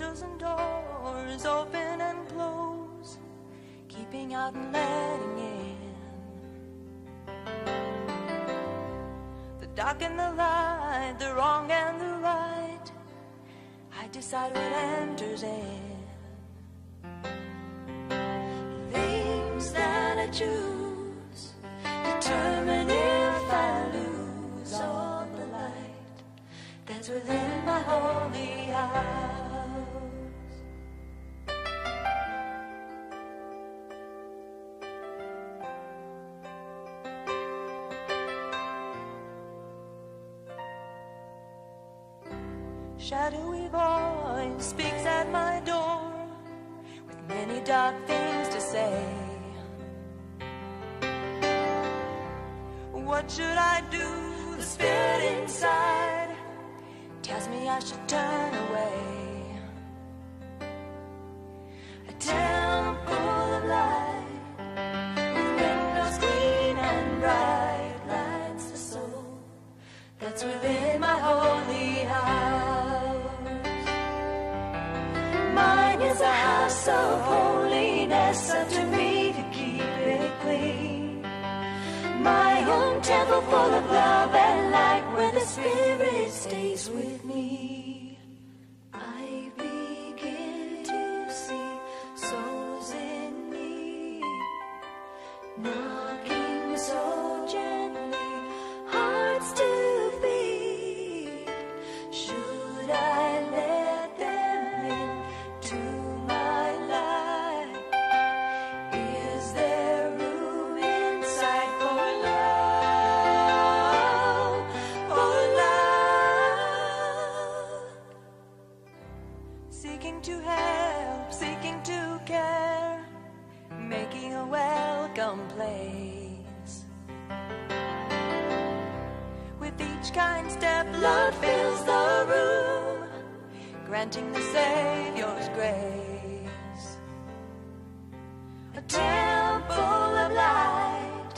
windows and doors open and close, keeping out and letting in. The dark and the light, the wrong and the right, I decide what enters in. Things that I choose determine if I lose all the light that's within my holy house. Shadowy voice speaks at my door with many dark things to say. What should I do? The spirit inside tells me I should turn away. A temple of light with windows clean and bright lights the soul that's within my holy house. Mine is a house of holiness, up to me to keep it clean. My own temple full of love and light, where the Spirit stays with me. I begin to see souls in me, knocking so gently, hearts to feed. Should I let them into my life? Is there room inside for love, for love? Seeking to help, seeking to care, making a welcome place. With each kind step, love fills the room, granting the Savior's grace. A temple of light,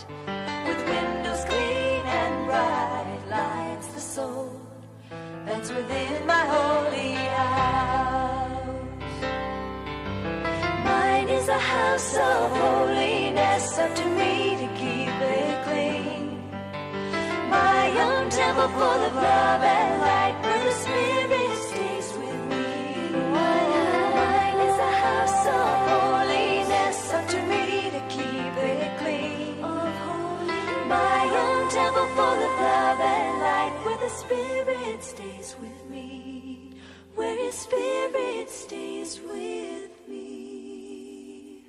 with windows clean and bright, lights the soul that's within my holy house. Mine is a house of holiness, up to me to keep it clean. My own temple full of love and light, where the Spirit stays with me. Mine is a house of holiness, up to me to keep it clean. My own temple full of love and light, where the Spirit stays with me. Where His Spirit stays with me.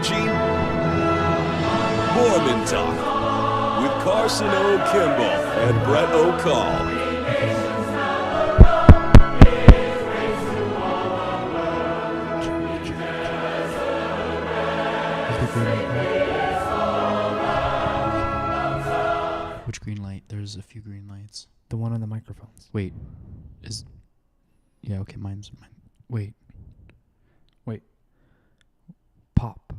watching Mormon Talk with Carson O. Kimball and Brett O'Call. Which green light? There's a few green lights. The one on the microphones. Wait, yeah, okay, mine's mine. Wait. Pop.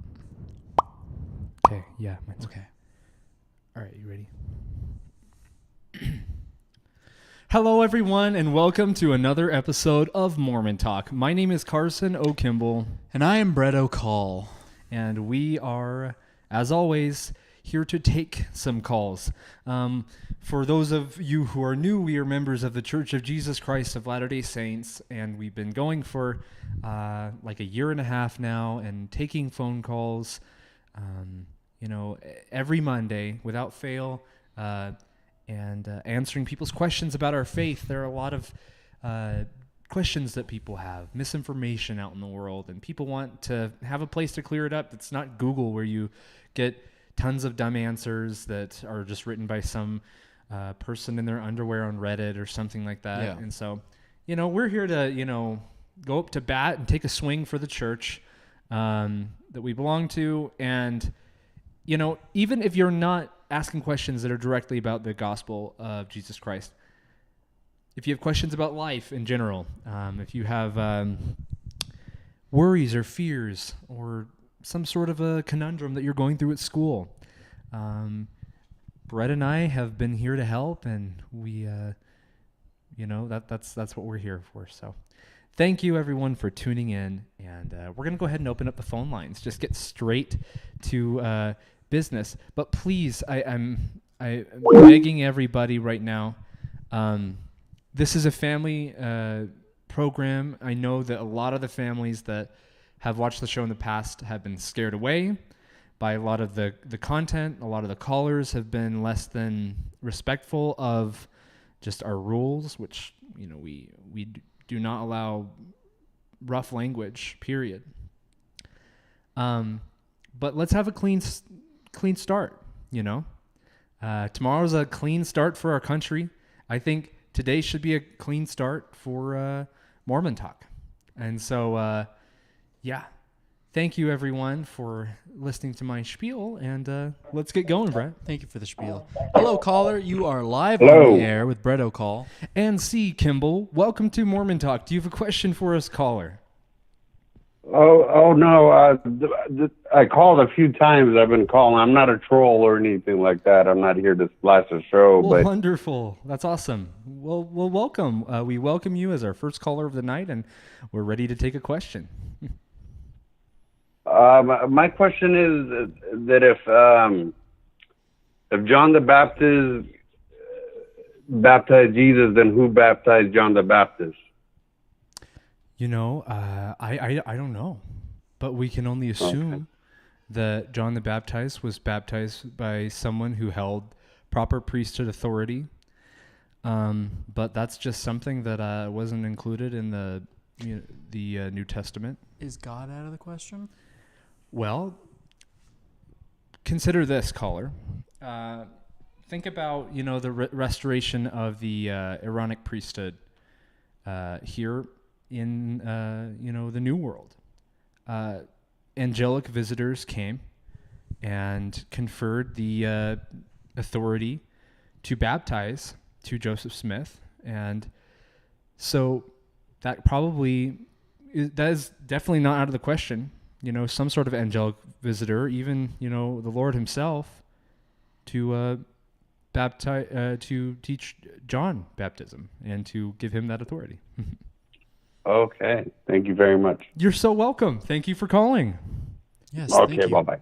Okay, yeah, mine's Okay. All right, you ready? Hello, everyone, and welcome to another episode of Mormon Talk. My name is Carson O. Kimball. And I am Brett O'Call. And we are, as always, here to take some calls. For those of you who are new, we are members of the Church of Jesus Christ of Latter-day Saints, and we've been going for like a year and a half now and taking phone calls, every Monday without fail, and answering people's questions about our faith. There are a lot of questions that people have, misinformation out in the world, and people want to have a place to clear it up. It's not Google where you get tons of dumb answers that are just written by some person in their underwear on Reddit or something like that. Yeah. And so, we're here to, go up to bat and take a swing for the church that we belong to. And, even if you're not asking questions that are directly about the gospel of Jesus Christ, if you have questions about life in general, if you have worries or fears or some sort of a conundrum that you're going through at school, Brett and I have been here to help, and we, that's what we're here for. So thank you, everyone, for tuning in, and we're going to go ahead and open up the phone lines, just get straight to business. But please, I'm begging everybody right now, this is a family program. I know that a lot of the families that have watched the show in the past have been scared away by a lot of the content. A lot of the callers have been less than respectful of just our rules, which, we do not allow rough language, period. But let's have a clean start, Tomorrow's a clean start for our country. I think today should be a clean start for Mormon Talk. And so, thank you, everyone, for listening to my spiel, and let's get going, Brett. Thank you for the spiel. Hello, caller. You are live Hello. on the air with Brett O'Call. And C. Kimball, welcome to Mormon Talk. Do you have a question for us, caller? Oh no! I called a few times. I've been calling. I'm not a troll or anything like that. I'm not here to splash a show. Well, but wonderful. That's awesome. Well, welcome. We welcome you as our first caller of the night, and we're ready to take a question. My question is that if John the Baptist baptized Jesus, then who baptized John the Baptist? I don't know, but we can only assume that John the Baptist was baptized by someone who held proper priesthood authority. But that's just something that wasn't included in the New Testament. Is God out of the question? Well, consider this, caller. Think about the restoration of the Aaronic priesthood here in the New World. Angelic visitors came and conferred the authority to baptize to Joseph Smith, and so that is definitely not out of the question. Some sort of angelic visitor, even the Lord Himself, to baptize, to teach John baptism and to give him that authority. Okay, thank you very much. You're so welcome. Thank you for calling. Yes. Okay, thank you. bye bye.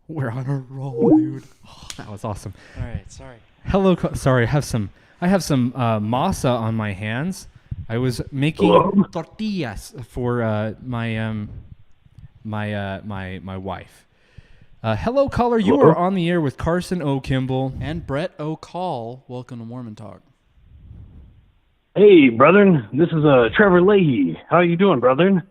We're on a roll, dude. Oh, that was awesome. All right. Sorry. Hello. Sorry, I have some masa on my hands. I was making tortillas for my wife. Hello, caller. You are on the air with Carson O. Kimball And Brett O'Call. Welcome to Mormon Talk. Hey, brethren. This is Trevor Leahy. How you doing, brethren?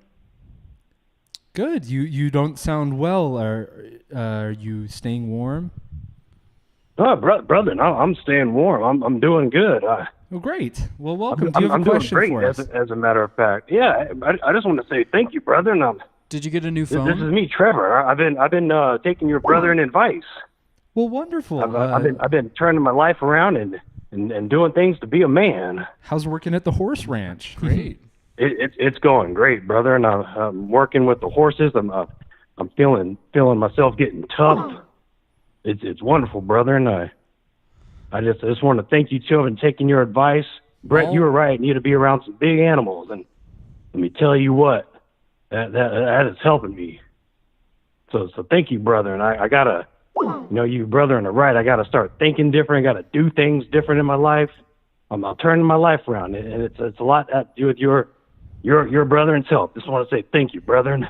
Good. You don't sound well. Are you staying warm? Oh, brother, no, I'm staying warm. I'm doing good. Oh, great. Well, welcome. Do you have I'm a doing question great, for us? as a matter of fact. Yeah, I just want to say thank you, brother. And Did you get a new this phone? is me, Trevor. I've been taking your brother in advice. Well, wonderful. I've been turning my life around and doing things to be a man. How's working at the horse ranch? Great. It's going great, brother. And I'm working with the horses. I'm feeling myself getting tough. It's wonderful, brother. And I just want to thank you two for taking your advice. Brett, you were right. You need to be around some big animals. And let me tell you what, that is helping me. So thank you, brother. And I gotta, you brother and the right. I gotta start thinking different. I gotta do things different in my life. I'm turning my life around, and it's a lot to do with your brother's help. Just want to say thank you, brethren.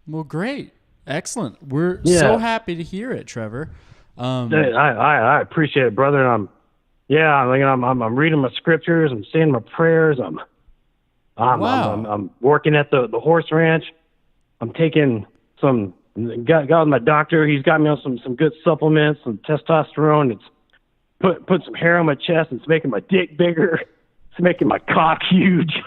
Well, great. Excellent. We're so happy to hear it, Trevor. I appreciate it, brother. And I'm reading my scriptures. I'm saying my prayers. I'm working at the horse ranch. I'm taking got with my doctor. He's got me on some good supplements, some testosterone. It's put some hair on my chest. It's making my dick bigger. It's making my cock huge.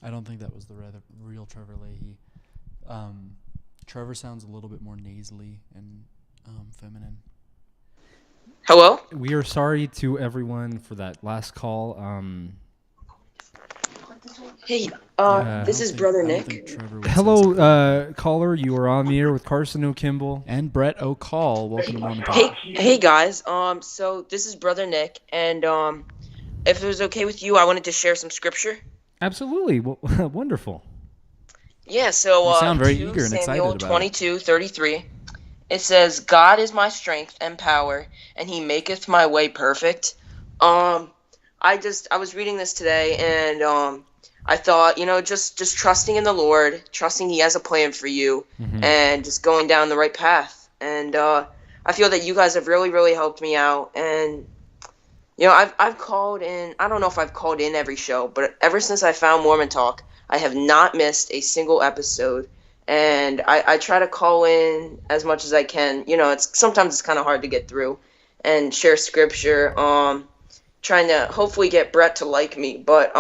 I don't think that was the real Trevor Leahy. Trevor sounds a little bit more nasally and feminine. Hello? We are sorry to everyone for that last call. Hey, this is Brother Nick. Hello, caller. You are on the air with Carson O'Kimball and Brett O'Call. Welcome to Mormon Talk. Hey guys. So this is Brother Nick, and if it was okay with you, I wanted to share some scripture. Absolutely. Well, wonderful. Yeah. So you sound very eager and excited Samuel about 22:33. It says, "God is my strength and power, and He maketh my way perfect." I was reading this today, and I thought, just trusting in the Lord, trusting He has a plan for you, and just going down the right path. And I feel that you guys have really, really helped me out. And I've called in. I don't know if I've called in every show, but ever since I found Mormon Talk, I have not missed a single episode. And I try to call in as much as I can. Sometimes it's kind of hard to get through and share scripture. Trying to hopefully get Brett to like me, but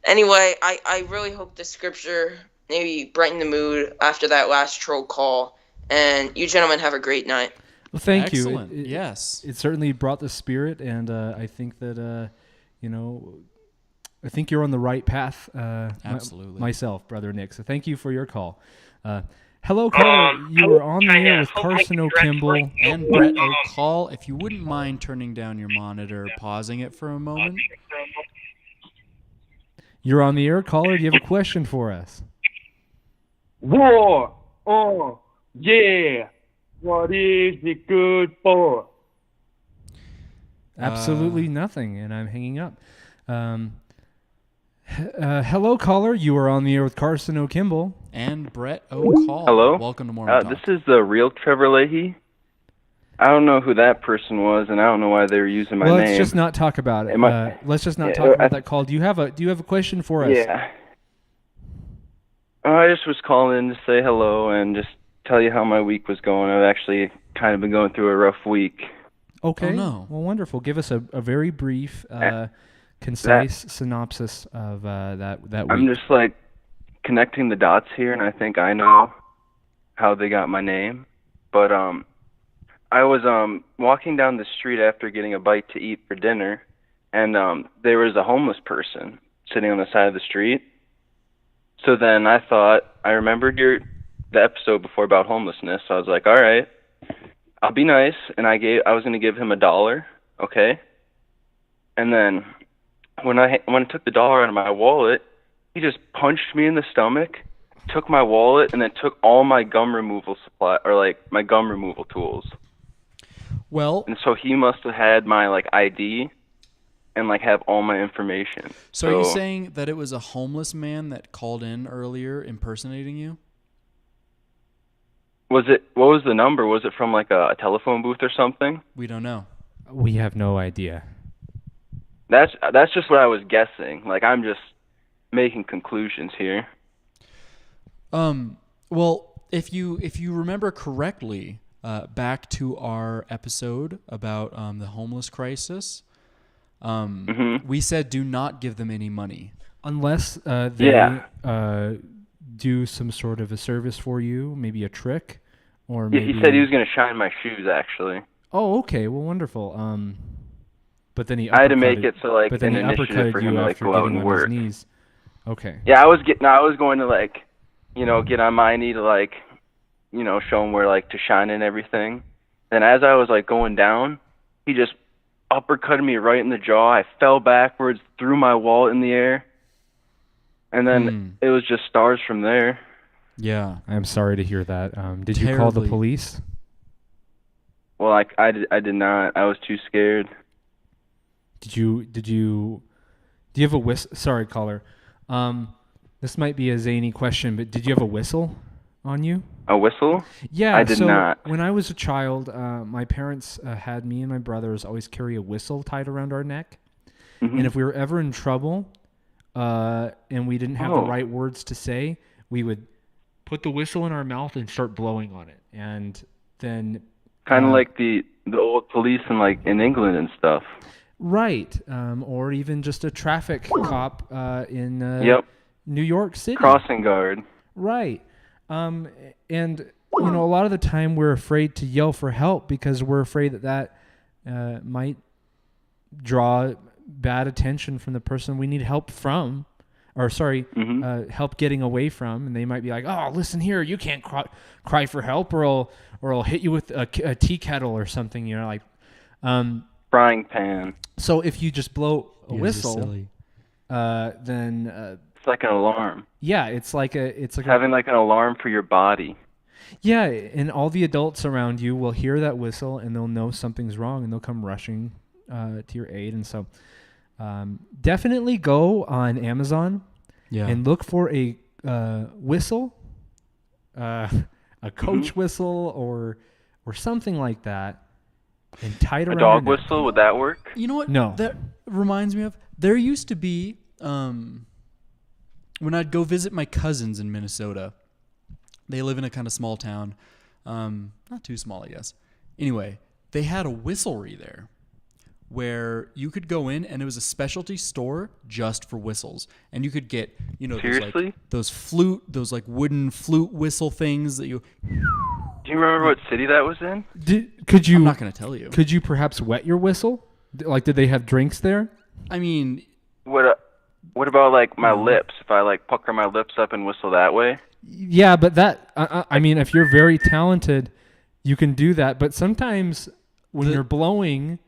anyway, I really hope the scripture maybe brighten the mood after that last troll call. And you gentlemen have a great night. Well, thank Excellent. you. Yes. It certainly brought the spirit, and I think that, I think you're on the right path. Absolutely. Myself, Brother Nick. So thank you for your call. Hello, caller. You are on the air with Carson O'Kimball and Brett O'Call. If you wouldn't mind turning down your monitor, pausing it for a moment. You're on the air, caller. Do you have a question for us? War. Oh, yeah. What is it good for? Absolutely nothing, and I'm hanging up. Hello, caller. You are on the air with Carson O'Kimball and Brett O'Call. Hello. Welcome to Mormon Talk. This is the real Trevor Leahy. I don't know who that person was, and I don't know why they were using my name. Let's just not talk about it. Let's just not talk about that call. Do you have a question for us? Yeah. I just was calling in to say hello and just tell you how my week was going. I've actually kind of been going through a rough week. Okay. Oh, no. Well, wonderful. Give us a very brief, concise synopsis of that week. I'm just connecting the dots here, and I think I know how they got my name. But I was walking down the street after getting a bite to eat for dinner, and there was a homeless person sitting on the side of the street. So then I remembered the episode before about homelessness. So I was like, all right, I'll be nice, and I was going to give him $1, okay? And then when I took the $1 out of my wallet, he just punched me in the stomach, took my wallet, and then took all my gum removal my gum removal tools. Well, and so he must have had my ID and have all my information. So are you saying that it was a homeless man that called in earlier impersonating you? What was the number? Was it from a telephone booth or something? We don't know. We have no idea. That's just what I was guessing. making conclusions here. Well, if you remember correctly, back to our episode about the homeless crisis, we said do not give them any money Unless they do some sort of a service for you, maybe a trick, or maybe. He said he was going to shine my shoes, actually. Oh, okay. Well, wonderful. But then he I had to make uppercutted- it so like but then an he initiative uppercutted for you him to like after go out getting and on work. his knees. Okay. Yeah, I was going to like, get on my knee to like, show him where like to shine and everything. Then as I was like going down, he just uppercutted me right in the jaw. I fell backwards, threw my wallet in the air, and then it was just stars from there. Yeah. I'm sorry to hear that. Did you call the Terribly. police? Well, I did not. I was too scared. Do you have a whistle? Sorry, caller. This might be a zany question, but did you have a whistle on you? A whistle? Yeah, I did so not. When I was a child, my parents had me and my brothers always carry a whistle tied around our neck. Mm-hmm. And if we were ever in trouble and we didn't have the right words to say, we would put the whistle in our mouth and start blowing on it. And then... Kind of like the old police in England and stuff. Right. Or even just a traffic cop in New York City. Crossing guard. Right. And, a lot of the time we're afraid to yell for help because we're afraid that might draw bad attention from the person we need help from. Or, help getting away from. And they might be like, oh, listen here, you can't cry for help or I'll hit you with a tea kettle or something, frying pan. So if you just blow a You guys are whistle, silly. then It's like an alarm. yeah, it's like Having like an alarm for your body. yeah, and all the adults around you will hear that whistle and they'll know something's wrong and they'll come rushing to your aid. And so definitely go on Amazon and look for a whistle, a coach whistle or something like that, and tie it around A dog your neck. whistle, would that work? You know what? No. That reminds me of, there used to be, when I'd go visit my cousins in Minnesota, they live in a kind of small town, not too small, I guess. Anyway, they had a whistlery there where you could go in and it was a specialty store just for whistles. And you could get, Seriously? those like wooden flute whistle things that you... Do you remember what city that was in? Could you? I'm not going to tell you. Could you perhaps wet your whistle? Like, did they have drinks there? I mean... What about like my lips? If I like pucker my lips up and whistle that way? Yeah, but that I mean, if you're very talented, you can do that. But sometimes when you're blowing,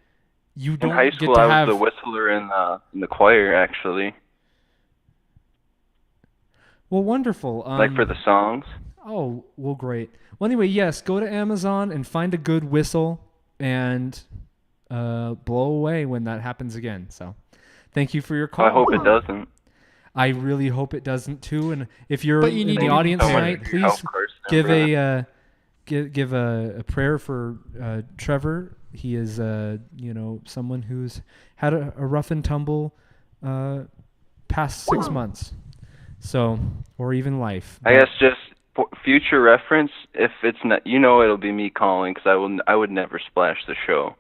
you don't In high get school, to I was have. the whistler in the choir, actually. Well, wonderful. Like for the songs. Oh, well, great. Well, anyway, yes, go to Amazon and find a good whistle and blow away when that happens again. So, thank you for your call. I hope it doesn't. I really hope it doesn't too. And if you're But you in need the to- audience so much tonight, for your please help, Carson. give Really. give a prayer for Trevor. He is someone who's had a rough and tumble past 6 months, so or even life. I guess just for future reference, if it's not, it'll be me calling because I would never splash the show.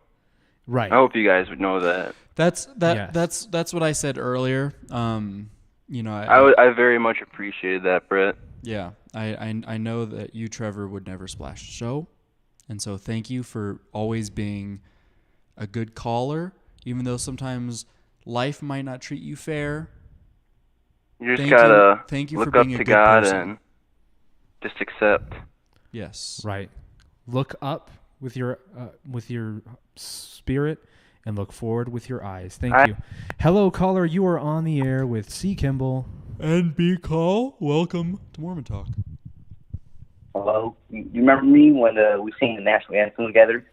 Right. I hope you guys would know that. That's Yes. that's what I said earlier. I very much appreciated that, Brett. Yeah, I know that you, Trevor, would never splash the show, and so thank you for always being a good caller, even though sometimes life might not treat you fair. You just Thank gotta thank you for look up being a to good God person. and just accept. Yes. Right. Look up with your spirit and look forward with your eyes. Thank you. Hello, caller. You are on the air with C. Kimball. And B. Call. Welcome to Mormon Talk. Hello. You remember me when we sang the national anthem together?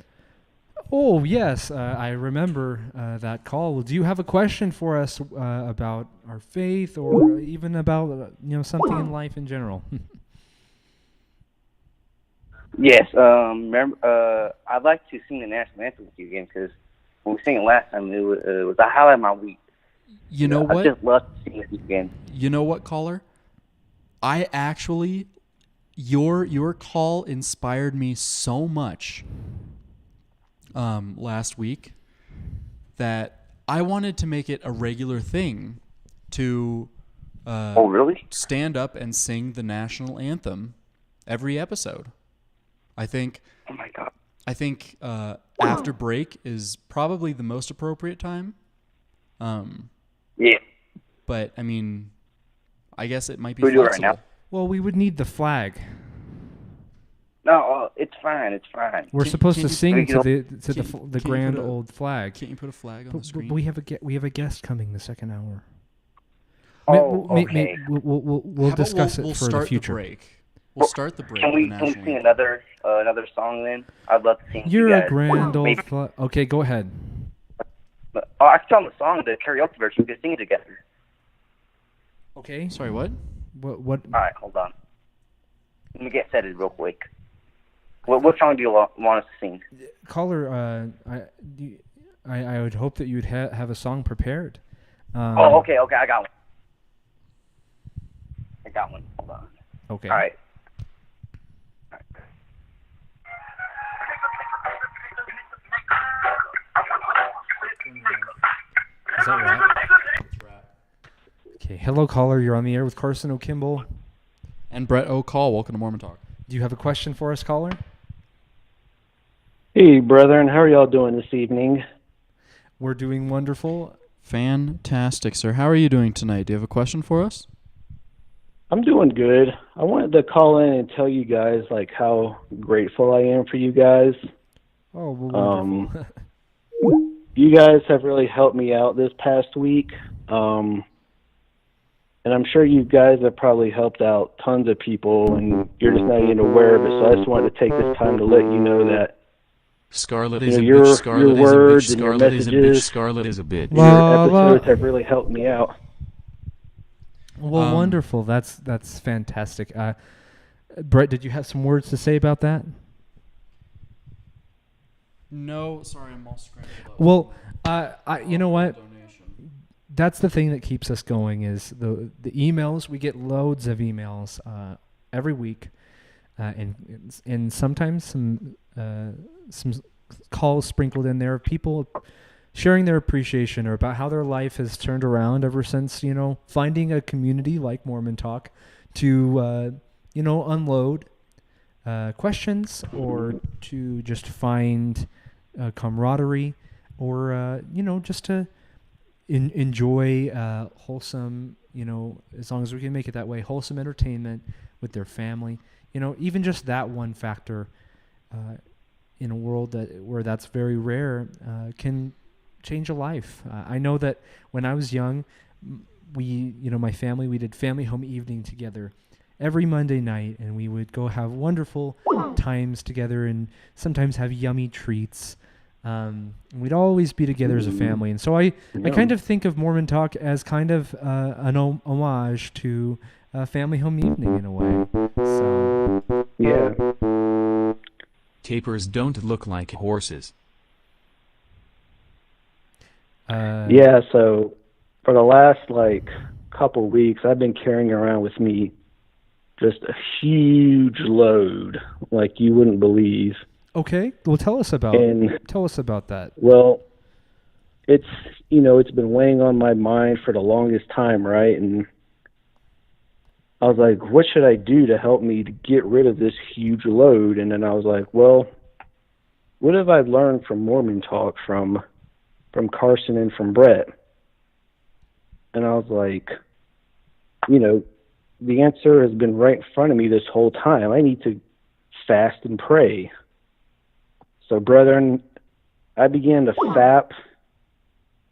Oh, yes. I remember that call. Do you have a question for us about our faith or even about something in life in general? Yes. Remember, I'd like to sing the national anthem with you again because when we sang it last time, it was a highlight of my week. You know I what? just love to sing it again. You know what, caller? I actually, your call inspired me so much last week that I wanted to make it a regular thing to Oh, really? stand up and sing the national anthem every episode. I think Oh my God. After break is probably the most appropriate time. Yeah. But I mean, I guess it might be Can we do it right flexible. now? Well, we would need the flag. No, it's fine. It's fine. We're supposed to can't you- sing to the can't you grand put a- old flag. Can't you put a flag on But the screen? we have a guest coming the second hour. Oh, okay. We'll How about discuss we'll it for start the future. break. We'll start the break. Can we with the can we national sing anthem. another song then? I'd love to sing. to You're you a guys. grand old Maybe- flag. Okay, go ahead. I can tell them the song, the karaoke version. We can sing it together. Okay. Sorry, what? What? All right, hold on. Let me get set real quick. What song do you want us to sing? Caller, I would hope that you would have a song prepared. Oh, okay, I got one. Hold on. Okay. All right. Is that right? Okay. Hello, caller. You're on the air with Carson O'Kimball. And Brett O'Call. Welcome to Mormon Talk. Do you have a question for us, caller? Hey, brethren. How are y'all doing this evening? We're doing wonderful. Fantastic, sir. How are you doing tonight? Do you have a question for us? I'm doing good. I wanted to call in and tell you guys like how grateful I am for you guys. Oh, well, wonderful. You guys have really helped me out this past week. And I'm sure you guys have probably helped out tons of people, and you're just not even aware of it. So I just wanted to take this time to let you know that Scarlet you is know, a your bitch. Scarlet is a bitch. words and your Scarlet is a bitch. messages, Scarlet is a bitch. your episodes have really helped me out. Well, wonderful. That's fantastic. Brett, did you have some words to say about that? No, sorry, I'm all scrambled up. Well, you know what? That's the thing that keeps us going is the emails. We get loads of emails every week, and sometimes some calls sprinkled in there of people sharing their appreciation or about how their life has turned around ever since, finding a community like Mormon Talk to, unload questions or to just find camaraderie or, just to enjoy wholesome, as long as we can make it that way, wholesome entertainment with their family. Even just that one factor in a world where that's very rare can change a life. I know that when I was young, my family, we did family home evening together every Monday night, and we would go have wonderful times together and sometimes have yummy treats. We'd always be together as a family. And so I kind of think of Mormon Talk as kind of an homage to family home evening in a way. So Yeah. Tapers don't look like horses. Yeah, so for the last couple weeks, I've been carrying around with me just a huge load, like you wouldn't believe. Okay, well tell us about that. Well, it's it's been weighing on my mind for the longest time, right? And I was like, what should I do to help me to get rid of this huge load? And then I was like, well, what have I learned from Mormon Talk from Carson and from Brett? And I was like, the answer has been right in front of me this whole time. I need to fast and pray. So, brethren, I began to fap,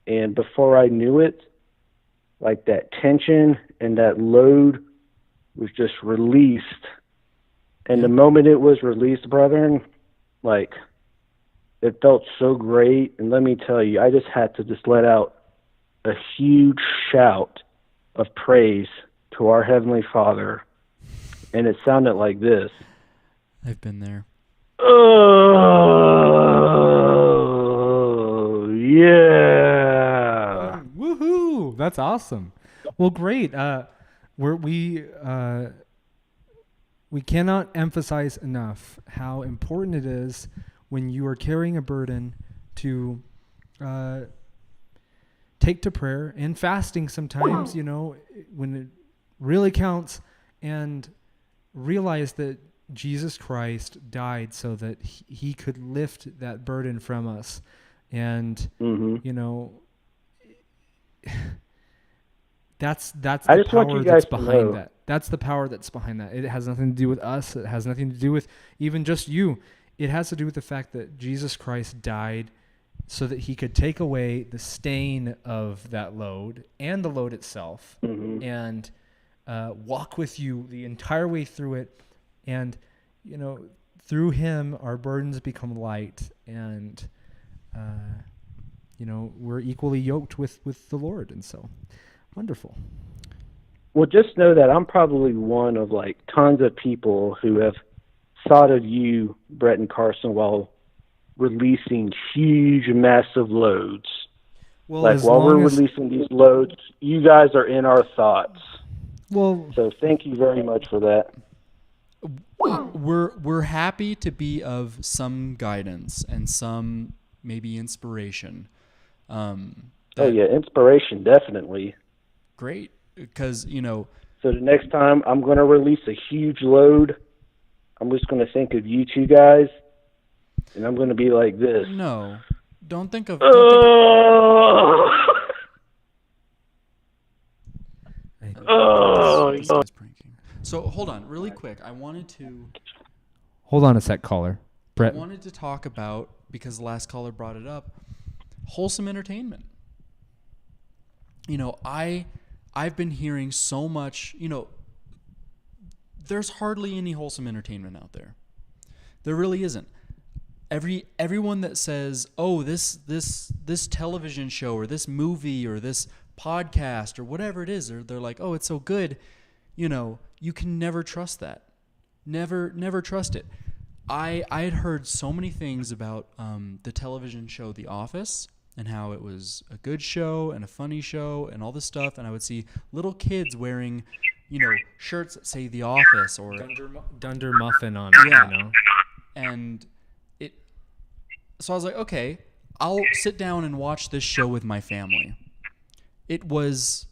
and before I knew it, that tension and that load was just released. And the moment it was released, brethren, it felt so great. And let me tell you, I just had to just let out a huge shout of praise to our Heavenly Father. And it sounded like this. I've been there. Oh, yeah. Woohoo! That's awesome. Well, great. We cannot emphasize enough how important it is when you are carrying a burden to take to prayer and fasting sometimes, when it really counts, and realize that Jesus Christ died so that he could lift that burden from us. And, that's the power that's behind that. That's the power that's behind that. It has nothing to do with us. It has nothing to do with even just you. It has to do with the fact that Jesus Christ died so that he could take away the stain of that load and the load itself, and walk with you the entire way through it. And, through him, our burdens become light, and, we're equally yoked with the Lord. And so, wonderful. Well, just know that I'm probably one of tons of people who have thought of you, Brett and Carson, while releasing huge, massive loads. Well, while we're releasing these loads, you guys are in our thoughts. Well, so thank you very much for that. We're happy to be of some guidance and some maybe inspiration. Inspiration, definitely. Great, because So the next time I'm going to release a huge load, I'm just going to think of you two guys, and I'm going to be like this. No, don't think of. So hold on, really quick. I wanted to. Hold on a sec, caller. Brett. I wanted to talk about, because the last caller brought it up, wholesome entertainment. I've been hearing so much. There's hardly any wholesome entertainment out there. There really isn't. Everyone that says, "Oh, this television show or this movie or this podcast or whatever it is," they're like, "Oh, it's so good." You can never trust that. Never trust it. I had heard so many things about the television show The Office and how it was a good show and a funny show and all this stuff, and I would see little kids wearing, shirts that say The Office or Dunder Muffin on it, And so I was like, okay, I'll sit down and watch this show with my family. It was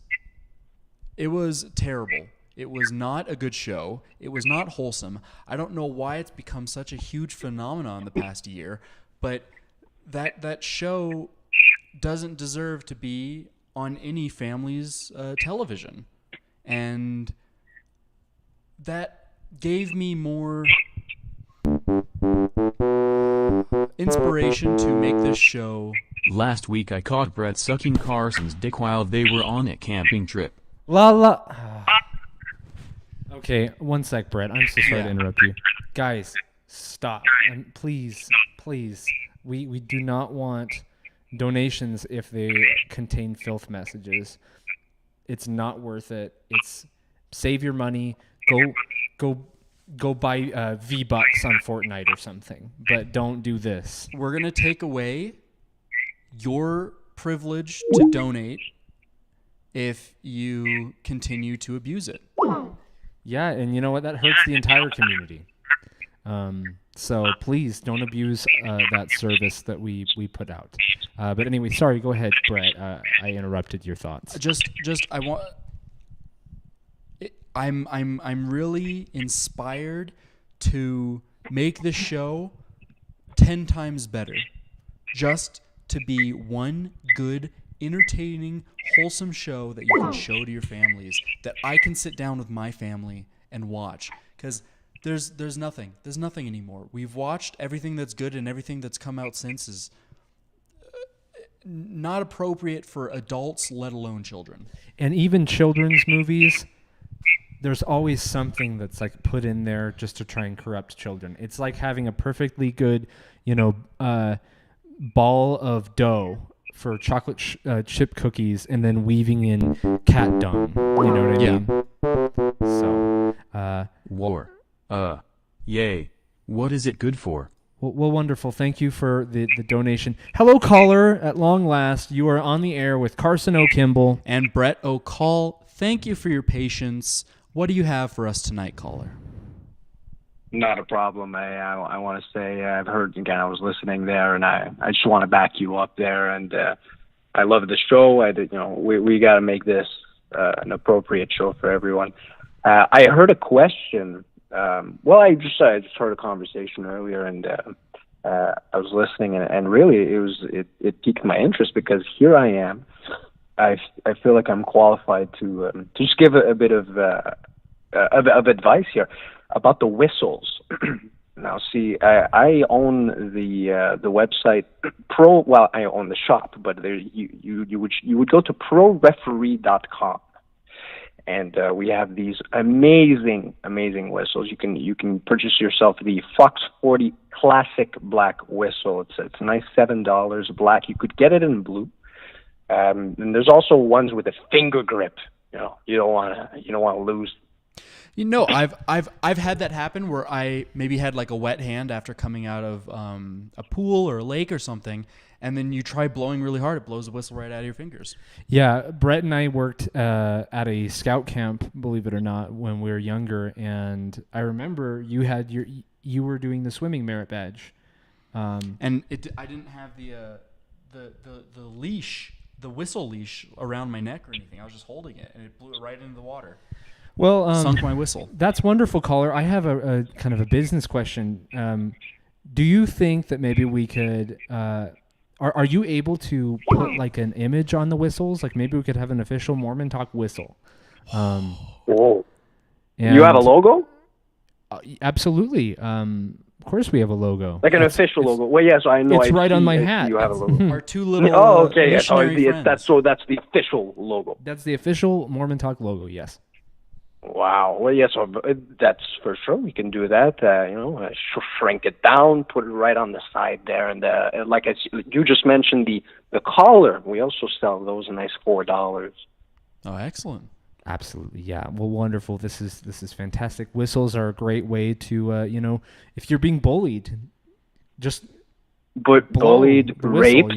terrible. It was not a good show. It was not wholesome. I don't know why it's become such a huge phenomenon in the past year, but that show doesn't deserve to be on any family's television. And that gave me more inspiration to make this show. Last week I caught Brett sucking Carson's dick while they were on a camping trip. Okay, one sec, Brett. I'm so sorry to interrupt you. Guys, stop. And please, we do not want donations if they contain filth messages. It's not worth it. It's save your money. Go buy V-Bucks on Fortnite or something. But don't do this. We're going to take away your privilege to donate if you continue to abuse it. Yeah, and you know what? That hurts the entire community. So please don't abuse that service that we put out. But anyway, sorry. Go ahead, Brett. I interrupted your thoughts. I want. I'm really inspired to make this show 10 times better. Just to be one good, entertaining, wholesome show that you can show to your families, that I can sit down with my family and watch. Because there's nothing anymore. We've watched everything that's good, and everything that's come out since is not appropriate for adults, let alone children. And even children's movies, there's always something that's like put in there just to try and corrupt children. It's like having a perfectly good, ball of dough for chocolate chip cookies and then weaving in cat dung. You know what I mean? So, War. Yay. What is it good for? Well, wonderful. Thank you for the donation. Hello, caller. At long last, you are on the air with Carson O'Kimball and Brett O'Call. Thank you for your patience. What do you have for us tonight, caller? Not a problem. I want to say I've heard again. I was listening there, and I just want to back you up there. And I love the show. We got to make this an appropriate show for everyone. I heard a question. I just heard a conversation earlier, and I was listening, and really it piqued my interest because here I am. I feel like I'm qualified to just give a bit of advice here about the whistles. Now, see, I own the website Pro. Well, I own the shop, but there you would go to proreferee.com. And we have these amazing whistles. You can purchase yourself the Fox 40 Classic Black whistle. It's a nice $7 black. You could get it in blue. And there's also ones with a finger grip. You don't want to lose. I've had that happen where I maybe had like a wet hand after coming out of a pool or a lake or something, and then you try blowing really hard, it blows the whistle right out of your fingers. Yeah, Brett and I worked at a scout camp, believe it or not, when we were younger, and I remember you were doing the swimming merit badge, and I didn't have the leash, the whistle leash around my neck or anything. I was just holding it, and it blew it right into the water. Well, sunk my whistle. That's wonderful, caller. I have a kind of a business question. Do you think that maybe we could? Are you able to put like an image on the whistles? Like maybe we could have an official Mormon Talk whistle. Whoa! You have a logo? Absolutely. Of course, we have a logo. Like an official logo. Well, yes, I know. It's right on my hat. You have a logo. Our two little. Oh, okay. Missionary friends. That's the official logo. That's the official Mormon Talk logo. Yes. Wow. Well, yes, that's for sure. We can do that. Shrink it down, put it right on the side there, and like you just mentioned, the collar. We also sell those a nice $4. Oh, excellent. Absolutely, yeah. Well, wonderful. This is fantastic. Whistles are a great way to, if you're being bullied, just bullied, raped.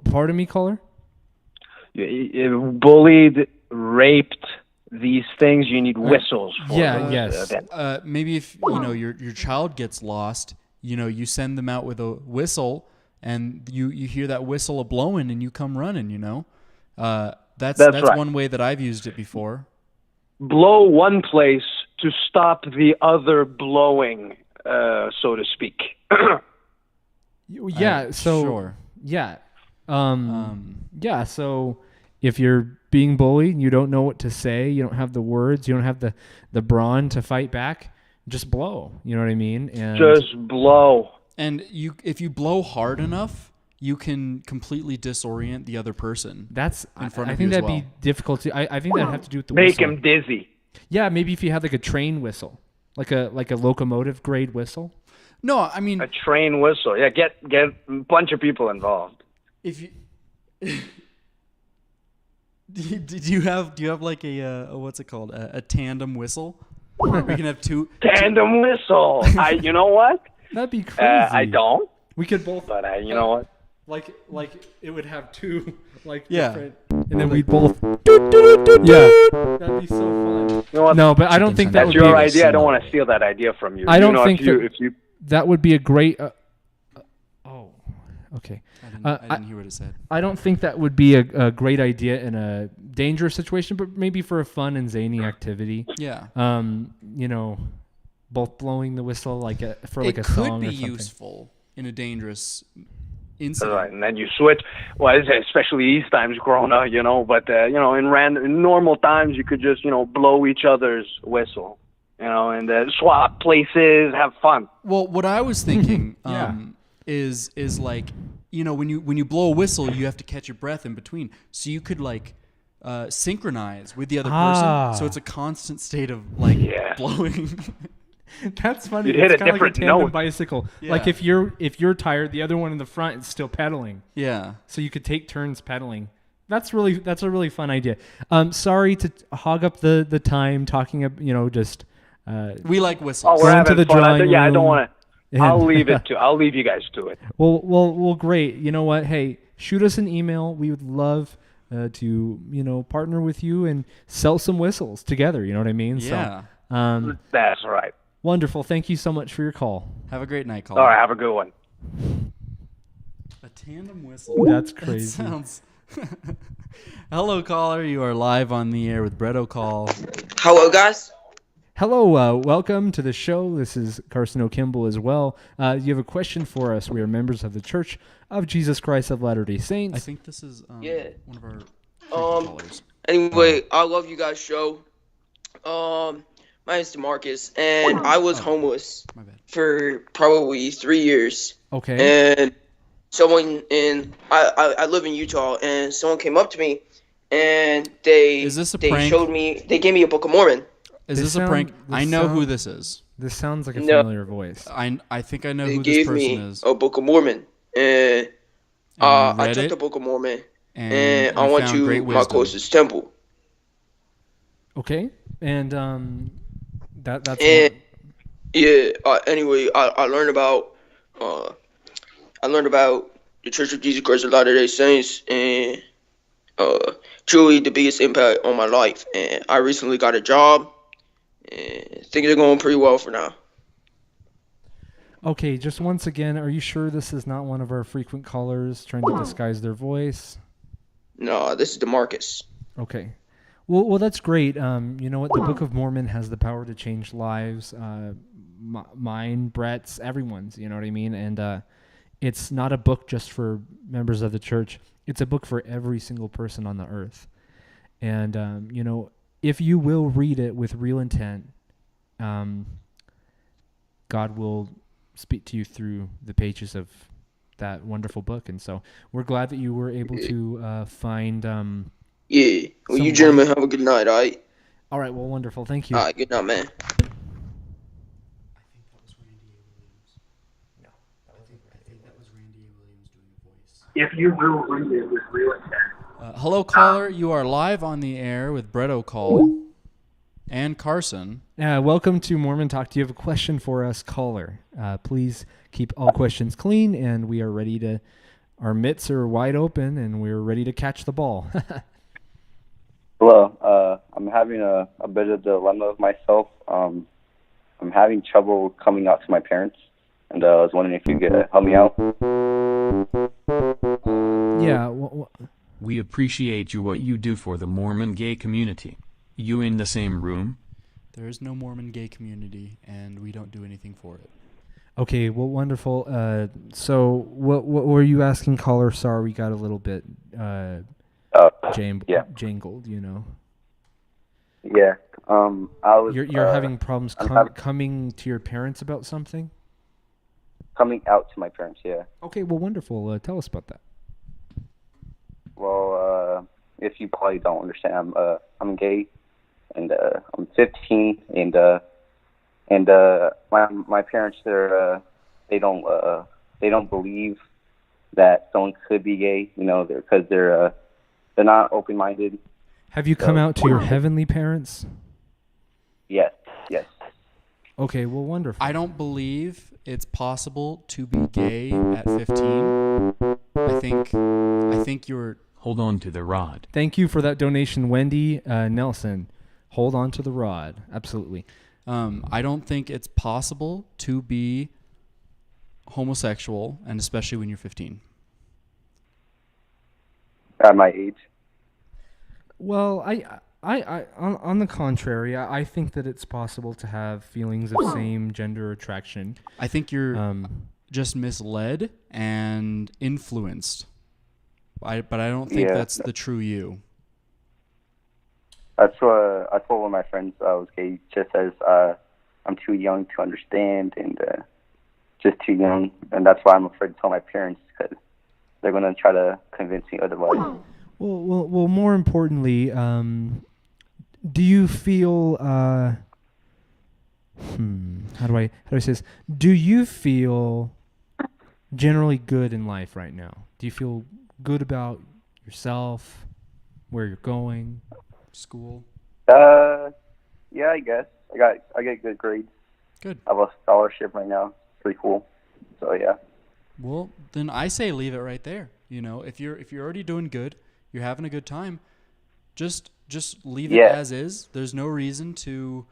Pardon me, caller. Bullied, raped, these things, you need whistles for. Yeah, yes. Maybe if your child gets lost, you send them out with a whistle, and you hear that whistle a blowing, and you come running. That's right. One way that I've used it before. Blow one place to stop the other blowing, so to speak. Yeah. Sure. Yeah. Yeah. So if you're being bullied and you don't know what to say, you don't have the words, you don't have the brawn to fight back, just blow. You know what I mean? And just blow. And if you blow hard enough, you can completely disorient the other person. That's in front I of think you as that'd well. be difficult. I think that'd have to do with the make whistle. him dizzy. Yeah, maybe if you had like a train whistle, like a locomotive grade whistle. No, I mean a train whistle. Yeah, get a bunch of people involved. If you do you have like a what's it called, a tandem whistle? We can have two tandem whistle. You know what? That'd be crazy. I don't. We could both. But you know what? Like it would have two different, and then we'd both. Yeah, that'd be so fun. You know what? No, but I don't think that that's would your be idea. I don't want to steal that idea from you. I don't think if you that would be a great. Okay. I didn't hear what it said. I don't think that would be a great idea in a dangerous situation, but maybe for a fun and zany activity. Yeah. Both blowing the whistle for a song or something. It could be useful in a dangerous incident. Right, and then you switch. Well, especially these times, Corona, But in normal times, you could just blow each other's whistle, and swap places, have fun. Well, what I was thinking, is like, when you blow a whistle, you have to catch your breath in between, so you could synchronize with the other person, so it's a constant state of blowing. That's funny. You'd hit it's a kind of different like a tandem note. bicycle. Yeah. Like if you're tired, the other one in the front is still pedaling. Yeah. So you could take turns pedaling. That's a really fun idea. Sorry to hog up the time talking. Just we like whistles. Oh, we're going having to the fun. drawing room. I don't want to. I'll leave you guys to it. Well, great. You know what? Hey, shoot us an email. We would love to, partner with you and sell some whistles together. You know what I mean? Yeah. So, That's right. wonderful. Thank you so much for your call. Have a great night, caller. All right, have a good one. A tandem whistle. That's crazy. That sounds. Hello, caller. You are live on the air with Brett O'Call. Hello, guys. Hello, welcome to the show. This is Carson O'Kimball as well. You have a question for us. We are members of the Church of Jesus Christ of Latter-day Saints. I think this is one of our callers. Anyway, I love you guys' show. My name's DeMarcus, and I was homeless for probably 3 years. Okay. And I live in Utah, and someone came up to me, and they prank? showed me, they gave me a Book of Mormon. Is this a prank? I know who this is. This sounds like a familiar voice. I think I know They who this gave person me is. a Book of Mormon, and I took the Book of Mormon, and I went to my closest temple. Okay, and that's and anyway, I learned about the Church of Jesus Christ of Latter-day Saints, and truly the biggest impact on my life. And I recently got a job, and things are going pretty well for now. Okay, just once again, are you sure this is not one of our frequent callers trying to disguise their voice? No, this is DeMarcus. Okay. Well, that's great. You know what? The Book of Mormon has the power to change lives. Mine, Brett's, everyone's, you know what I mean? And it's not a book just for members of the church. It's a book for every single person on the earth. And, if you will read it with real intent, God will speak to you through the pages of that wonderful book. And so we're glad that you were able to find... Yeah. Well, you gentlemen have a good night, all right? All right, well, wonderful. Thank you. All right, good night, man. If you will read it with real intent. Hello, caller. You are live on the air with Brett O'Call and Carson. Welcome to Mormon Talk. Do you have a question for us, caller? Please keep all questions clean, and we are ready to... Our mitts are wide open, and we're ready to catch the ball. Hello. I'm having a bit of a dilemma with myself. I'm having trouble coming out to my parents, and I was wondering if you could help me out. Yeah. We appreciate what you do for the Mormon gay community. You in the same room? There is no Mormon gay community, and we don't do anything for it. Okay, well, wonderful. So what were you asking, caller? Sorry, we got a little bit jangled, you know. Yeah. I was. You're having problems coming to your parents about something? Coming out to my parents, yeah. Okay, well, wonderful. Tell us about that. Well, if you probably don't understand, I'm gay, and I'm 15, and my parents they don't believe that someone could be gay, because they're not open-minded. Have you come out to your heavenly parents? Yes. Okay, well, wonderful. I don't believe it's possible to be gay at 15. I think you're... Hold on to the rod. Thank you for that donation, Wendy Nelson. Hold on to the rod. Absolutely. I don't think it's possible to be homosexual, and especially when you're 15. At my age? Well, I on the contrary, I think that it's possible to have feelings of same gender attraction. I think you're just misled and influenced. But I don't think that's the true you. That's what I told one of my friends I was gay, just as I'm too young to understand and just too young, and that's why I'm afraid to tell my parents, because they're going to try to convince me otherwise. Well. More importantly, do you feel? How do I say this? Do you feel generally good in life right now? Do you feel good about yourself, where you're going, school? Yeah, I guess I get good grades. Good. I have a scholarship right now, pretty cool. So yeah. Well, then I say leave it right there. You know, if you're already doing good, you're having a good time, just leave it as is. There's no reason to,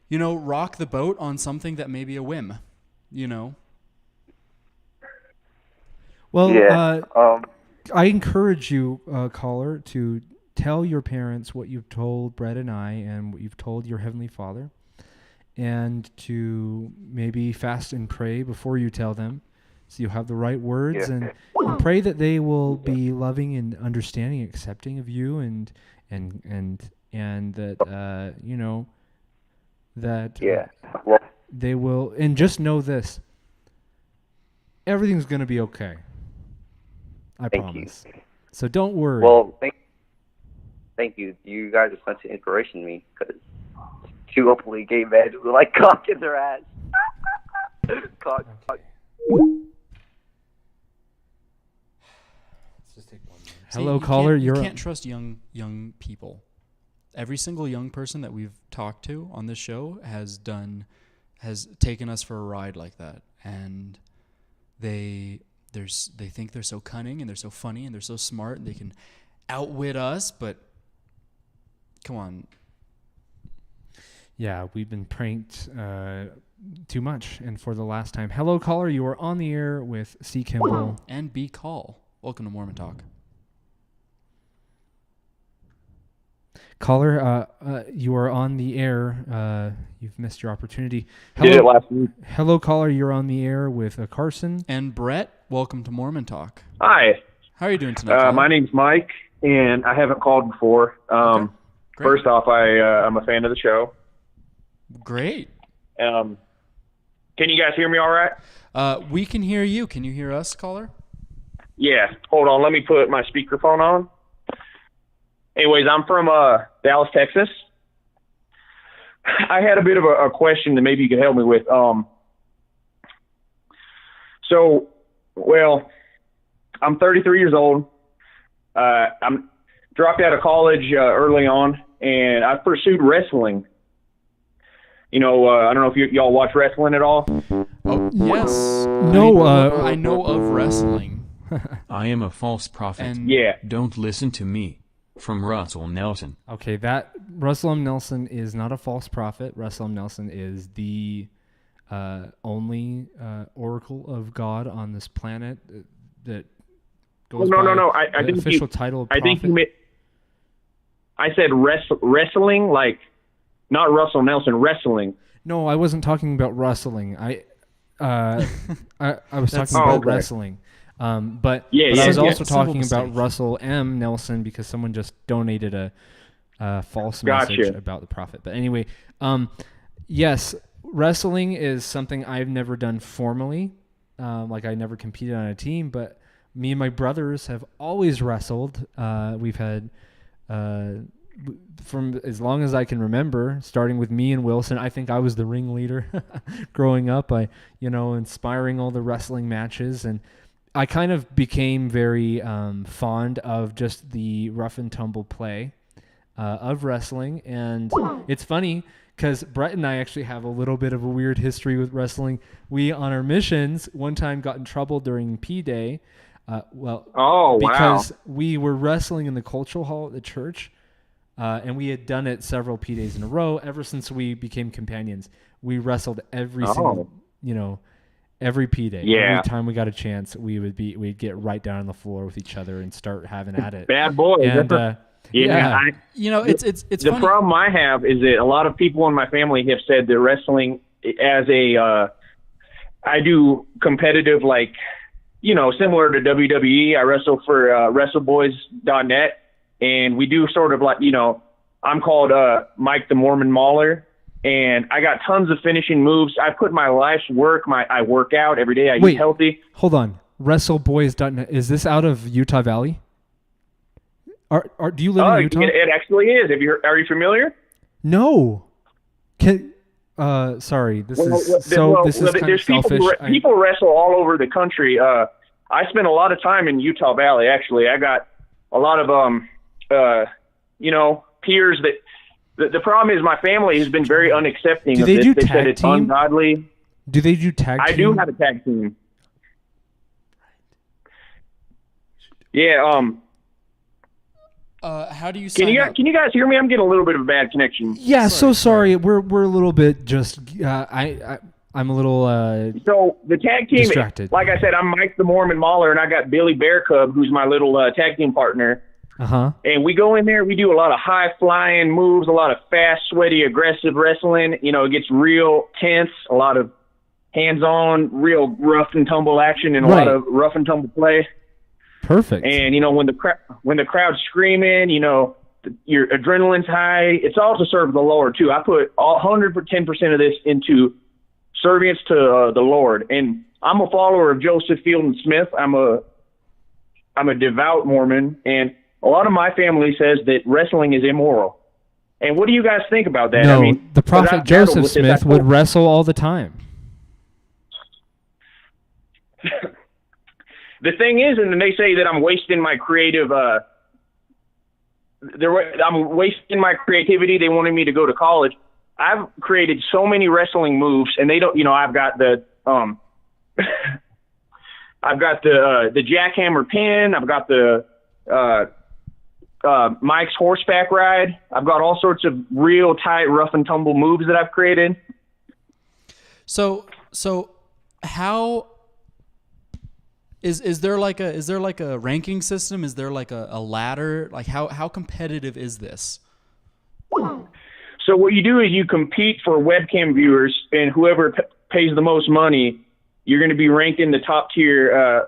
you know, rock the boat on something that may be a whim, you know. Well, I encourage you, caller, to tell your parents what you've told Brett and I and what you've told your Heavenly Father, and to maybe fast and pray before you tell them, so you have the right words, and pray that they will be loving and understanding, accepting of you, and that you know that they will. And just know this: everything's going to be okay. I promise. So don't worry. Well, thank you. You guys are such an inspiration to me, because two openly gay men who like cock in their ass. Cock. Hello, caller. You can't trust young people. Every single young person that we've talked to on this show has taken us for a ride like that, and they think they're so cunning and they're so funny and they're so smart and they can outwit us, but come on. Yeah, we've been pranked too much, and for the last time. Hello, caller. You are on the air with C. Kimball and B. Call. Welcome to Mormon Talk. Caller, you are on the air. You've missed your opportunity. Did it last week. Hello, caller. You're on the air with Carson and Brett. Welcome to Mormon Talk. Hi. How are you doing tonight? My name's Mike, and I haven't called before. First off, I'm a fan of the show. Great. Can you guys hear me all right? We can hear you. Can you hear us, caller? Yeah. Hold on. Let me put my speakerphone on. Anyways, I'm from Dallas, Texas. I had a bit of a question that maybe you could help me with. I'm 33 years old. I'm dropped out of college early on, and I pursued wrestling. You know, I don't know if y'all watch wrestling at all. Oh, yes. No, I know of wrestling. I am a false prophet. And don't listen to me. From Russell Nelson. Okay, that Russell M. Nelson is not a false prophet. Russell M. Nelson is the only oracle of God on this planet that goes by the official title of prophet. I think you meant, I said wrestling, like not Russell Nelson, wrestling. No, I wasn't talking about wrestling. I was talking about wrestling. But I was also talking about Russell M. Nelson because someone just donated a false message about the prophet. But anyway, yes, wrestling is something I've never done formally. Like I never competed on a team, but me and my brothers have always wrestled. We've had from as long as I can remember, starting with me and Wilson. I think I was the ringleader growing up. Inspiring all the wrestling matches, and I kind of became very fond of just the rough and tumble play of wrestling. And it's funny because Brett and I actually have a little bit of a weird history with wrestling. We, on our missions, one time got in trouble during P-Day. Because we were wrestling in the cultural hall at the church, and we had done it several P-Days in a row. Ever since we became companions, we wrestled every single, every P-Day. Every time we got a chance, we'd get right down on the floor with each other and start having at it. Bad boy. And, it's the funny. problem I have is that a lot of people in my family have said that wrestling as I do competitive, like, similar to WWE. I wrestle for WrestleBoys.net, and we do sort of like, I'm called Mike the Mormon Mauler. And I got tons of finishing moves. I put my life's work. I work out every day. I eat healthy. Hold on. WrestleBoys.net. Is this out of Utah Valley? Do you live in Utah? It actually is. Are you familiar? No. Sorry. This is kind of selfish. People wrestle all over the country. I spent a lot of time in Utah Valley. Actually, I got a lot of peers that. The problem is my family has been very unaccepting of this. They said it's ungodly. Do they do tag team? I do have a tag team. Yeah. How do you sign up? Can you guys hear me? I'm getting a little bit of a bad connection. Yeah, sorry. We're a little bit just I'm a little so the tag team, distracted. like I said, I'm Mike the Mormon Mauler, and I got Billy Bear Cub, who's my little tag team partner. And we go in there, we do a lot of high flying moves, a lot of fast, sweaty, aggressive wrestling. You know, it gets real tense, a lot of hands on, real rough and tumble action, and a lot of rough and tumble play. Perfect. And you know, when the crowd's screaming, you know, your adrenaline's high. It's all to serve the Lord too. I put 110% of this into service to the Lord, and I'm a follower of Joseph Fielding Smith. I'm a devout Mormon, and a lot of my family says that wrestling is immoral. And what do you guys think about that? No, I mean, the prophet Joseph Smith would wrestle all the time. The thing is, and they say that I'm wasting my creative. I'm wasting my creativity. They wanted me to go to college. I've created so many wrestling moves, and they don't. You know, I've got the I've got the jackhammer pin. I've got the Mike's horseback ride. I've got all sorts of real tight, rough and tumble moves that I've created. So how is there like a ranking system? Is there like a ladder? Like how competitive is this? So what you do is you compete for webcam viewers, and whoever pays the most money, you're going to be ranked in the top tier.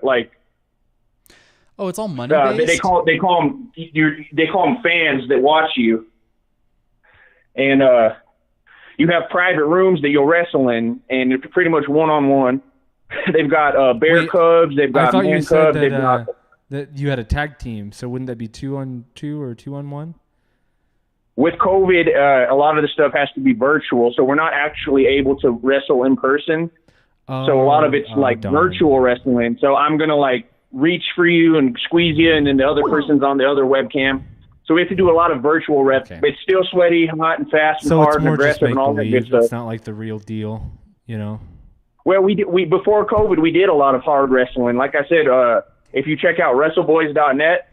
Oh, it's all money based? They call them fans that watch you, and you have private rooms that you'll wrestle in, and it's pretty much one-on-one. They've got bear cubs. They've got man cubs. They've got that you had a tag team. So wouldn't that be 2-on-2 or 2-on-1? With COVID, a lot of the stuff has to be virtual, so we're not actually able to wrestle in person. So a lot of it's virtual wrestling. So I'm gonna like reach for you and squeeze you, and then the other person's on the other webcam. So we have to do a lot of virtual reps. Okay. It's still sweaty, hot, and fast, and hard, and aggressive, and all that good stuff. It's not like the real deal, you know. Well, we before COVID, we did a lot of hard wrestling. Like I said, if you check out WrestleBoys.net,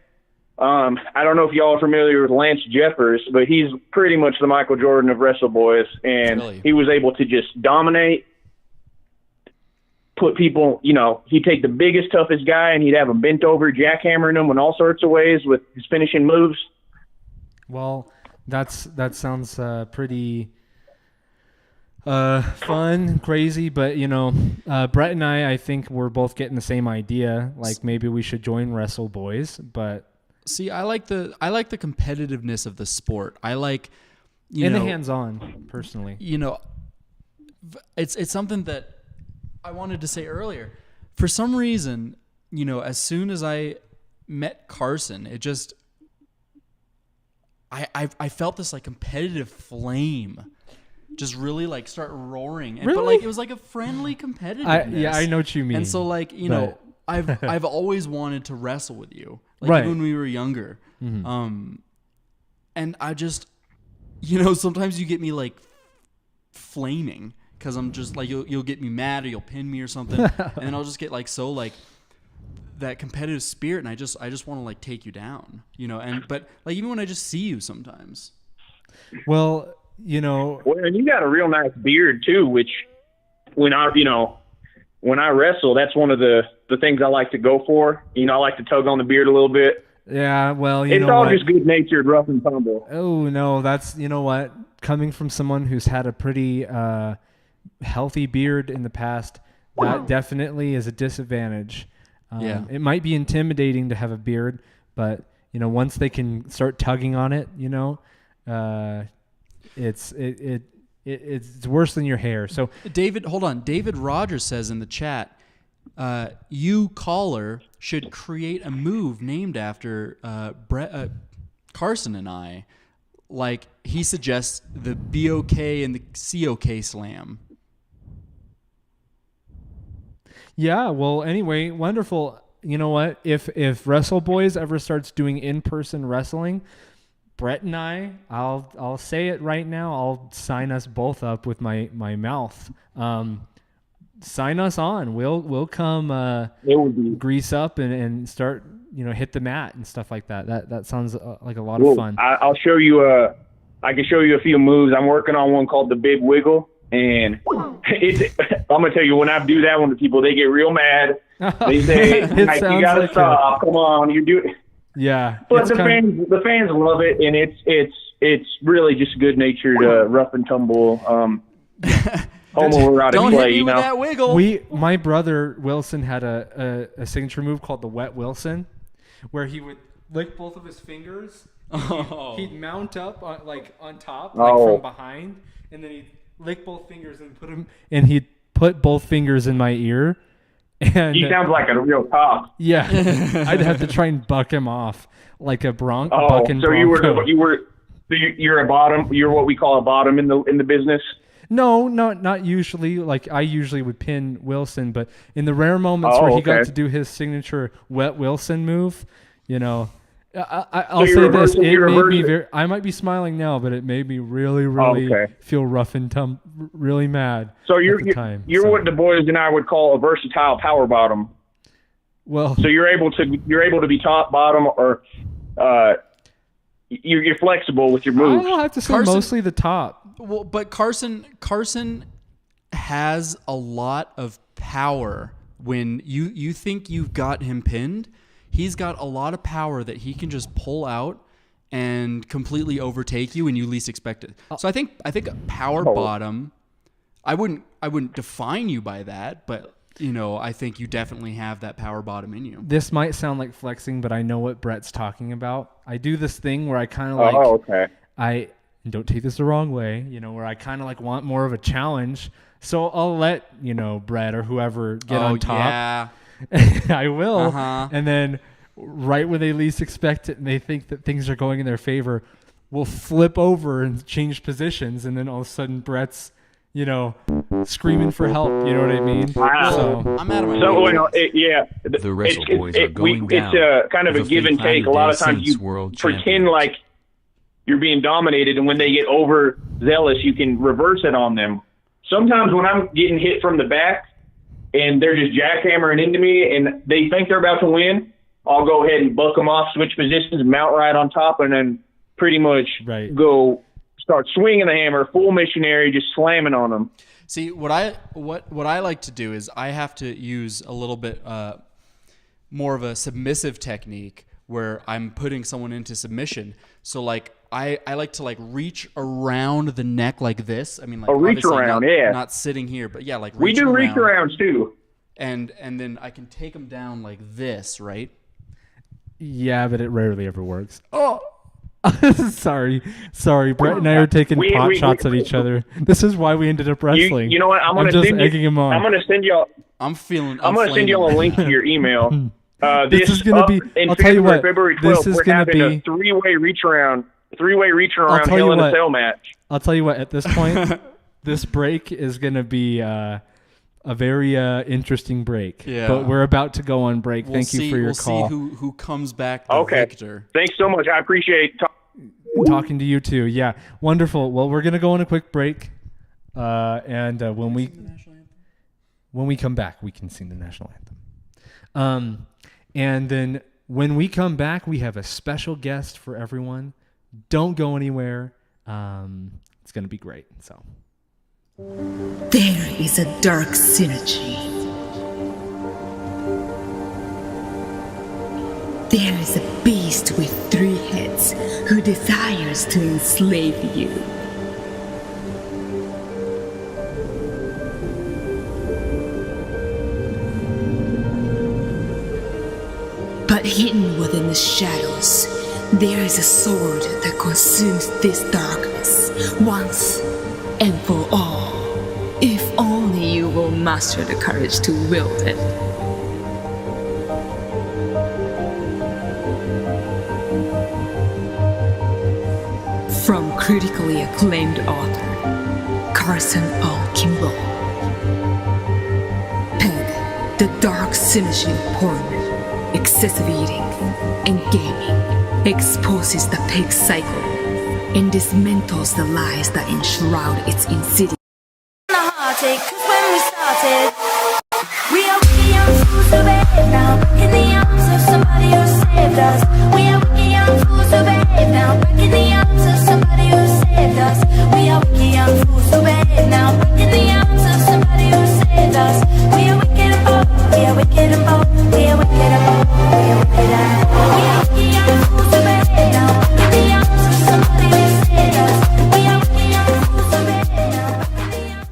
I don't know if y'all are familiar with Lance Jeffers, but he's pretty much the Michael Jordan of WrestleBoys, and he was able to just dominate, put people, you know, he'd take the biggest, toughest guy, and he'd have him bent over, jackhammering him in all sorts of ways with his finishing moves. Well, that sounds pretty fun, crazy, but you know, Brett and I think we're both getting the same idea. Like maybe we should join Wrestle Boys, but see, I like the competitiveness of the sport. I like, the hands-on personally. You know, it's something that I wanted to say earlier. For some reason, you know, as soon as I met Carson, it just I felt this like competitive flame just really like start roaring. And, really? But like it was like a friendly competitiveness. I know what you mean. And so like, you know, I've always wanted to wrestle with you. Like even when we were younger. Mm-hmm. And I just, you know, sometimes you get me like flaming because I'm just like, you'll get me mad or you'll pin me or something. And then I'll just get like so like that competitive spirit, and I just want to like take you down, you know. But like even when I just see you sometimes. Well, you know. Well, and you got a real nice beard too, which when I wrestle, that's one of the things I like to go for. You know, I like to tug on the beard a little bit. Yeah, well, it's all just good-natured, rough and tumble. Oh no, that's, you know what? Coming from someone who's had a pretty healthy beard in the past, that definitely is a disadvantage. It might be intimidating to have a beard, but you know, once they can start tugging on it, you know, it's worse than your hair. So David, hold on. David Rogers says in the chat, you caller should create a move named after Carson and I. Like he suggests the BOK and the COK slam. Yeah, well, anyway, wonderful. You know what? If Wrestle Boys ever starts doing in-person wrestling, Brett and I'll say it right now, I'll sign us both up with my mouth. sign us on. We'll come it would be grease up and start, hit the mat and stuff like that. That sounds like a lot of fun. I'll show you I can show you a few moves. I'm working on one called the Big Wiggle, and I'm gonna tell you, when I do that one to people, they get real mad. They say, Mike, you gotta stop. Come on, you do it. Yeah, but the fans love it, and it's really just good natured, rough and tumble. Homoerotic play, you know. That wiggle. My brother Wilson had a signature move called the Wet Wilson, where he would lick both of his fingers. He'd mount up on top, from behind, and then he'd lick both fingers and he'd put both fingers in my ear. And he sounds like a real cop. Yeah, I'd have to try and buck him off like a bronco. So you're a bottom. You're what we call a bottom in the business. No, not usually. Like, I usually would pin Wilson, but in the rare moments where he got to do his signature Wet Wilson move, I'll say this: it made me I might be smiling now, but it made me really feel rough and really mad. So you're what the boys and I would call a versatile power bottom. Well, so you're able to be top, bottom, or you're flexible with your moves. I'll have to say mostly the top. Well, but Carson has a lot of power. When you think you've got him pinned, he's got a lot of power that he can just pull out and completely overtake you when you least expect it. So I think a power bottom, I wouldn't define you by that, but I think you definitely have that power bottom in you. This might sound like flexing, but I know what Brett's talking about. I do this thing where I kind of I don't take this the wrong way, where I kind of want more of a challenge. So I'll let, Brett or whoever get on top. Yeah. I will. And then right when they least expect it and they think that things are going in their favor, we'll flip over and change positions. And then all of a sudden Brett's, screaming for help. You know what I mean? Wow. So I'm out of my The Wrestle Boys are going down. It's kind of a give and take. A lot of times you pretend like you're being dominated, and when they get overzealous, you can reverse it on them. Sometimes when I'm getting hit from the back and they're just jackhammering into me and they think they're about to win, I'll go ahead and buck them off, switch positions, mount right on top, and then pretty much go start swinging the hammer, full missionary, just slamming on them. See, what I like to do is I have to use a little bit more of a submissive technique where I'm putting someone into submission. So I like to reach around the neck like this. I mean, reach around, not sitting here, but reach we do reach arounds too. And then I can take them down like this, right? Yeah, but it rarely ever works. Oh, sorry. Brett and I are taking pot shots at each other. This is why we ended up wrestling. You know what? I'm going to send egging him on. I'm going to send y'all. I'm going to send y'all a link to your email. This is going to be. I'll tell you what. February 12th, this is going to be a three-way reach around Hell in a Cell match. I'll tell you what. At this point, this break is going to be a very interesting break. Yeah. But we're about to go on break. Thank you for your call. We'll see who comes back the victor. Thanks so much. I appreciate talking to you too. Yeah. Wonderful. Well, we're going to go on a quick break. And when we come back, we can sing the national anthem. And then when we come back, we have a special guest for everyone. Don't go anywhere. It's going to be great. So there is a dark synergy. There is a beast with 3 heads who desires to enslave you. But hidden within the shadows, there is a sword that consumes this darkness once and for all. If only you will master the courage to wield it. From critically acclaimed author Carson O. Kimball. Peg, the dark synergy of porn, excessive eating, and gaming exposes the pig cycle and dismantles the lies that enshroud its insidious. The heartache, 'cause when we started, saved us. We are wicked young fools who behave now, back in the arms of somebody who saved us. We are wicked young fools who behave now, back in the arms of somebody who saved us. We are wicked and bold, we are wicked and bold, we are wicked and bold, we are wicked and bold. We are wicked young fools who behave now, back in the arms of somebody who saved us. We are wicked young fools who behave now, back in the arms.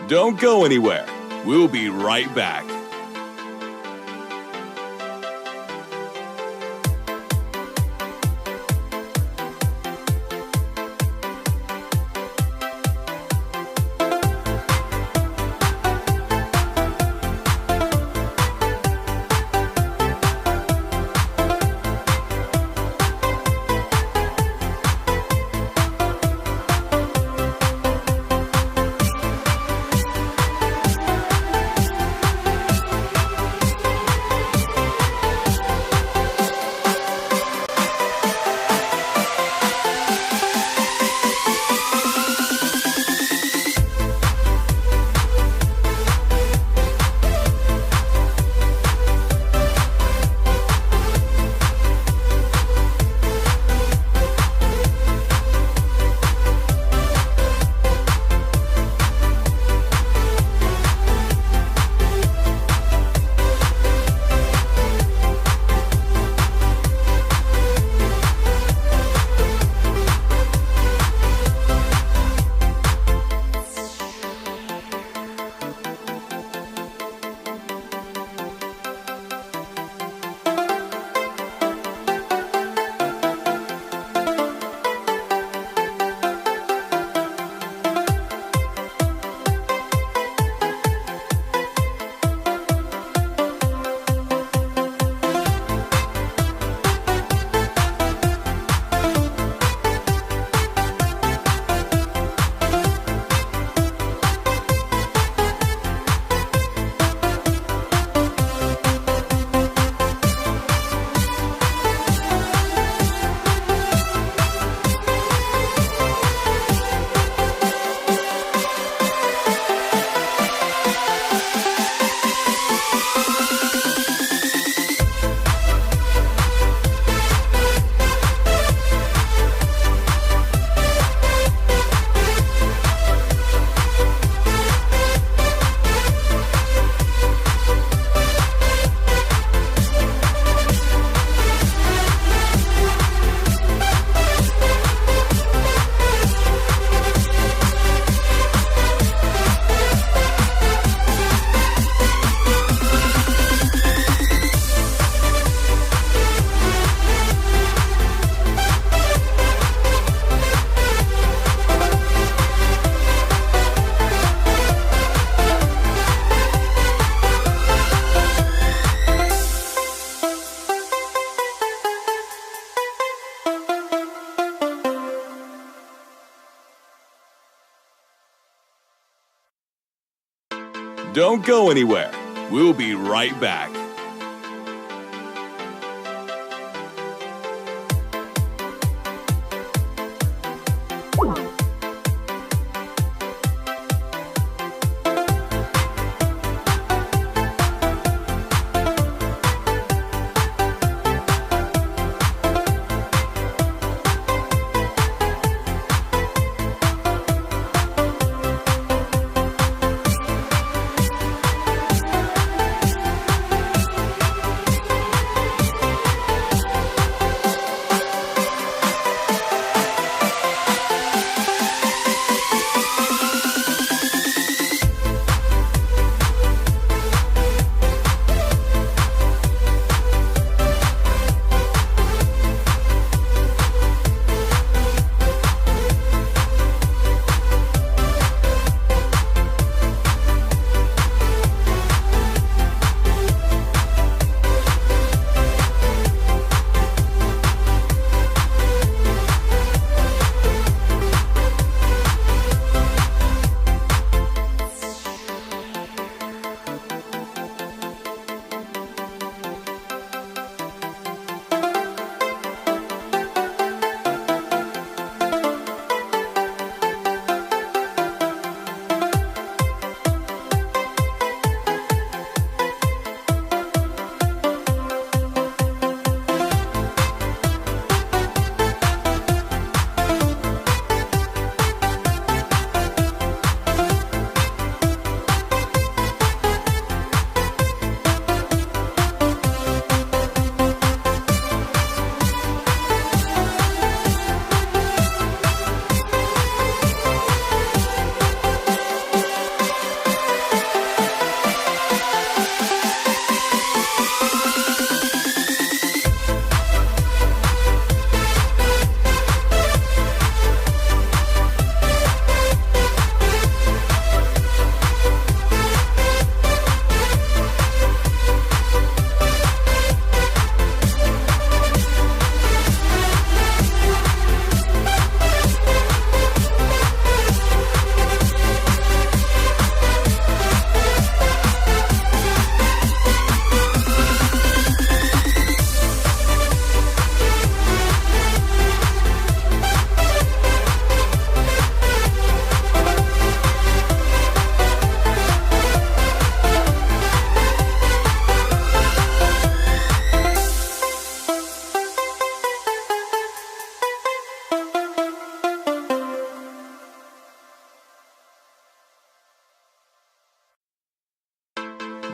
Don't go anywhere. We'll be right back. Don't go anywhere. We'll be right back.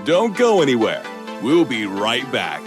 Don't go anywhere. We'll be right back.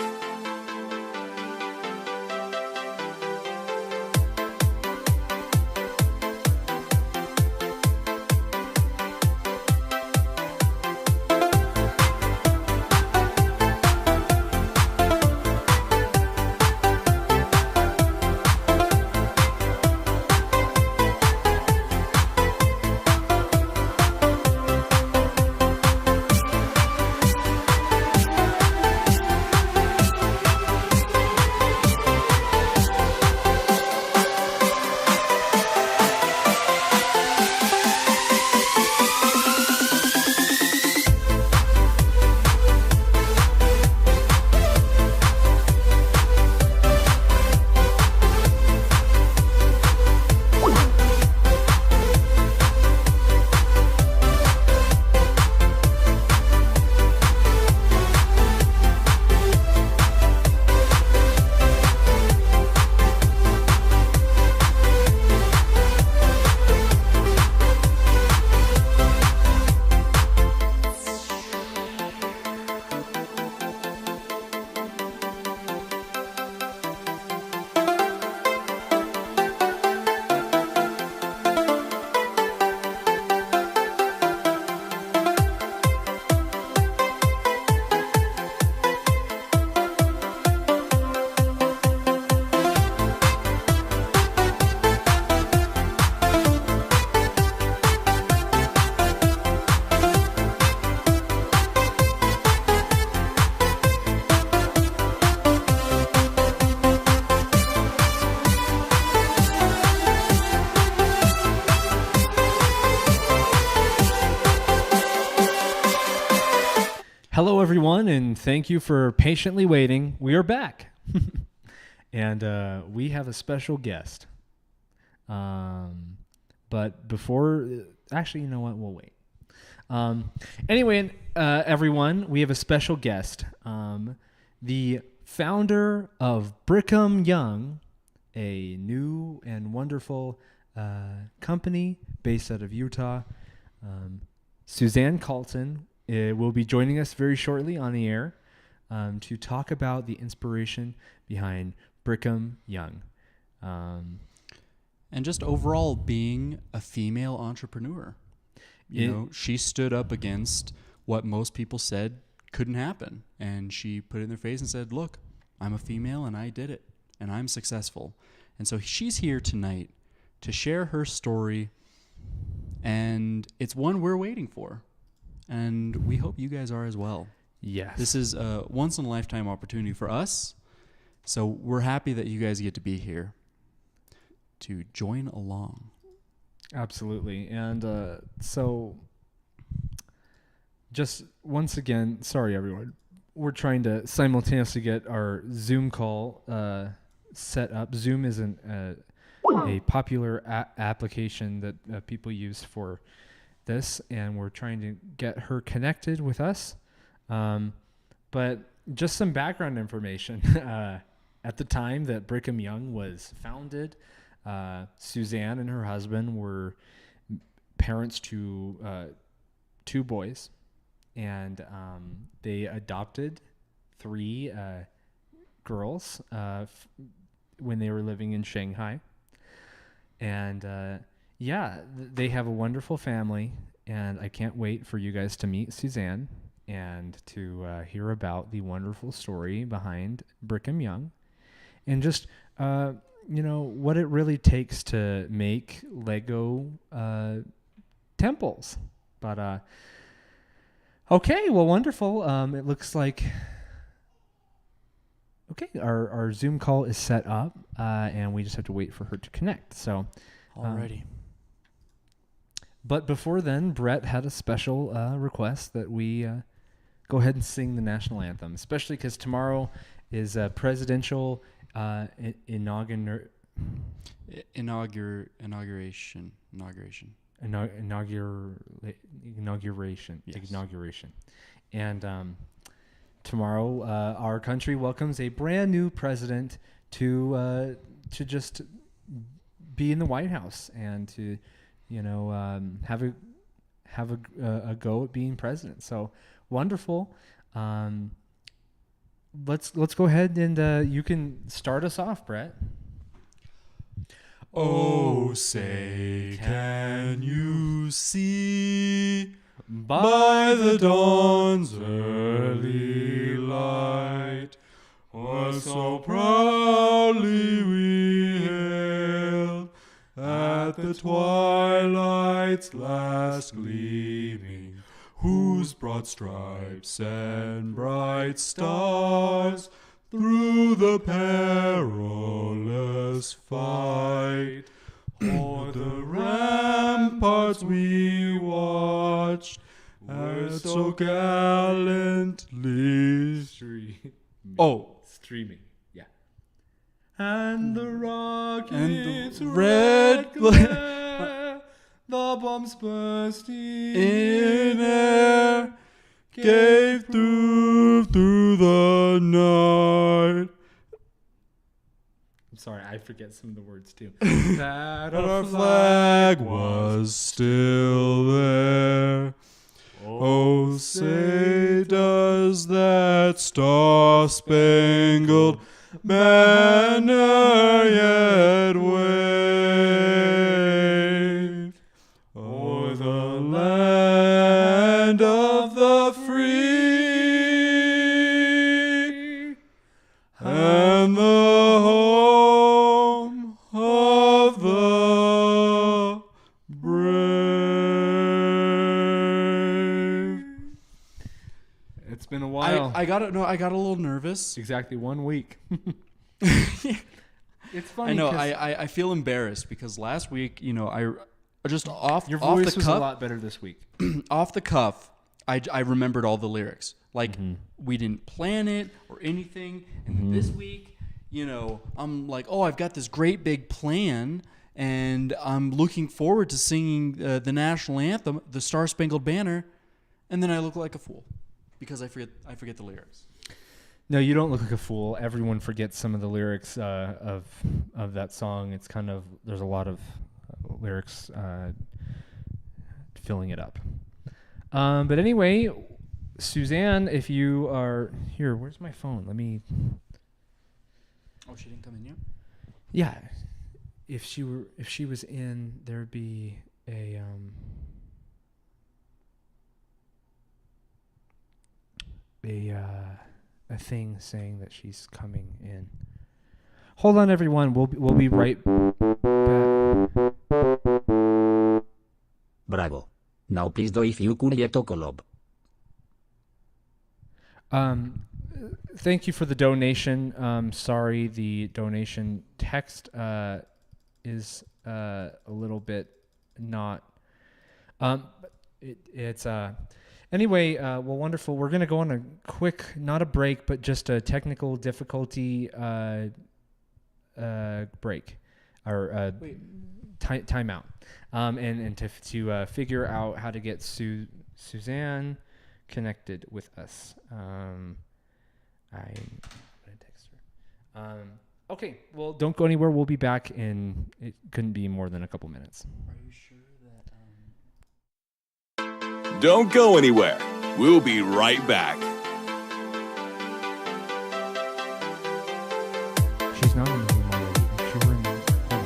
Hello, everyone, and thank you for patiently waiting. We are back, and we have a special guest. But before, actually, you know what? We'll wait. Anyway, everyone, we have a special guest. The founder of Brigham Young, a new and wonderful company based out of Utah. Suzanne Carlton will be joining us very shortly on the air to talk about the inspiration behind Brigham Young. And just overall being a female entrepreneur. You know, she stood up against what most people said couldn't happen. And she put it in their face and said, look, I'm a female and I did it and I'm successful. And so she's here tonight to share her story. And it's one we're waiting for. And we hope you guys are as well. Yes. This is a once-in-a-lifetime opportunity for us. So we're happy that you guys get to be here to join along. Absolutely. And so just once again, sorry, everyone. We're trying to simultaneously get our Zoom call set up. Zoom is a popular application that people use for this, and we're trying to get her connected with us. But just some background information. At the time that Brigham Young was founded, Suzanne and her husband were parents to 2 boys, and they adopted 3 girls when they were living in Shanghai. And they have a wonderful family, and I can't wait for you guys to meet Suzanne and to hear about the wonderful story behind Brigham Young and just, what it really takes to make Lego temples. But, okay, well, wonderful. It looks like, okay, our Zoom call is set up, and we just have to wait for her to connect. So, alrighty. But before then, Brett had a special request that we go ahead and sing the national anthem, especially because tomorrow is a presidential inauguration. Yes. And tomorrow, our country welcomes a brand new president to just be in the White House and to, have have a go at being president. So wonderful. Let's go ahead and you can start us off, Brett. Oh, say, can you see by the dawn's early light what so proudly we hailed at the twilight's last gleaming, whose broad stripes and bright stars through the perilous fight o'er the ramparts we watched as so gallantly streaming. Yeah. And the rockets and the red glare, the bombs bursting in air, gave through the night. I'm sorry, I forget some of the words too. That our flag was still there. Oh, say does that star-spangled banner yet wave o'er the land of the free and the home of the brave. It's been a while. I got a little nervous. Exactly 1 week. It's funny. I know. I feel embarrassed because last week, I just your off voice the was cuff, a lot better this week. off the cuff, I remembered all the lyrics. Like we didn't plan it or anything. And this week, I'm like, oh, I've got this great big plan, and I'm looking forward to singing the national anthem, the Star Spangled Banner, and then I look like a fool because I forget the lyrics. No, you don't look like a fool. Everyone forgets some of the lyrics of that song. It's kind of, there's a lot of lyrics filling it up. But anyway, Suzanne, if you are here, where's my phone? Let me. Oh, she didn't come in yet? Yeah, if she was in, there'd be a thing saying that she's coming in. Hold on, everyone. We'll be right back. Bravo. Now please do if you could get a collab. Thank you for the donation. Sorry, the donation text is a little bit not. It's anyway. Well, wonderful. We're gonna go on a quick, not a break, but just a technical difficulty break or timeout. And to figure out how to get Suzanne connected with us. I'm gonna text her. Okay, well, don't go anywhere. We'll be back in. It couldn't be more than a couple minutes. Are you sure that? Don't go anywhere. We'll be right back. She's not in the room already. She were in the, hold on.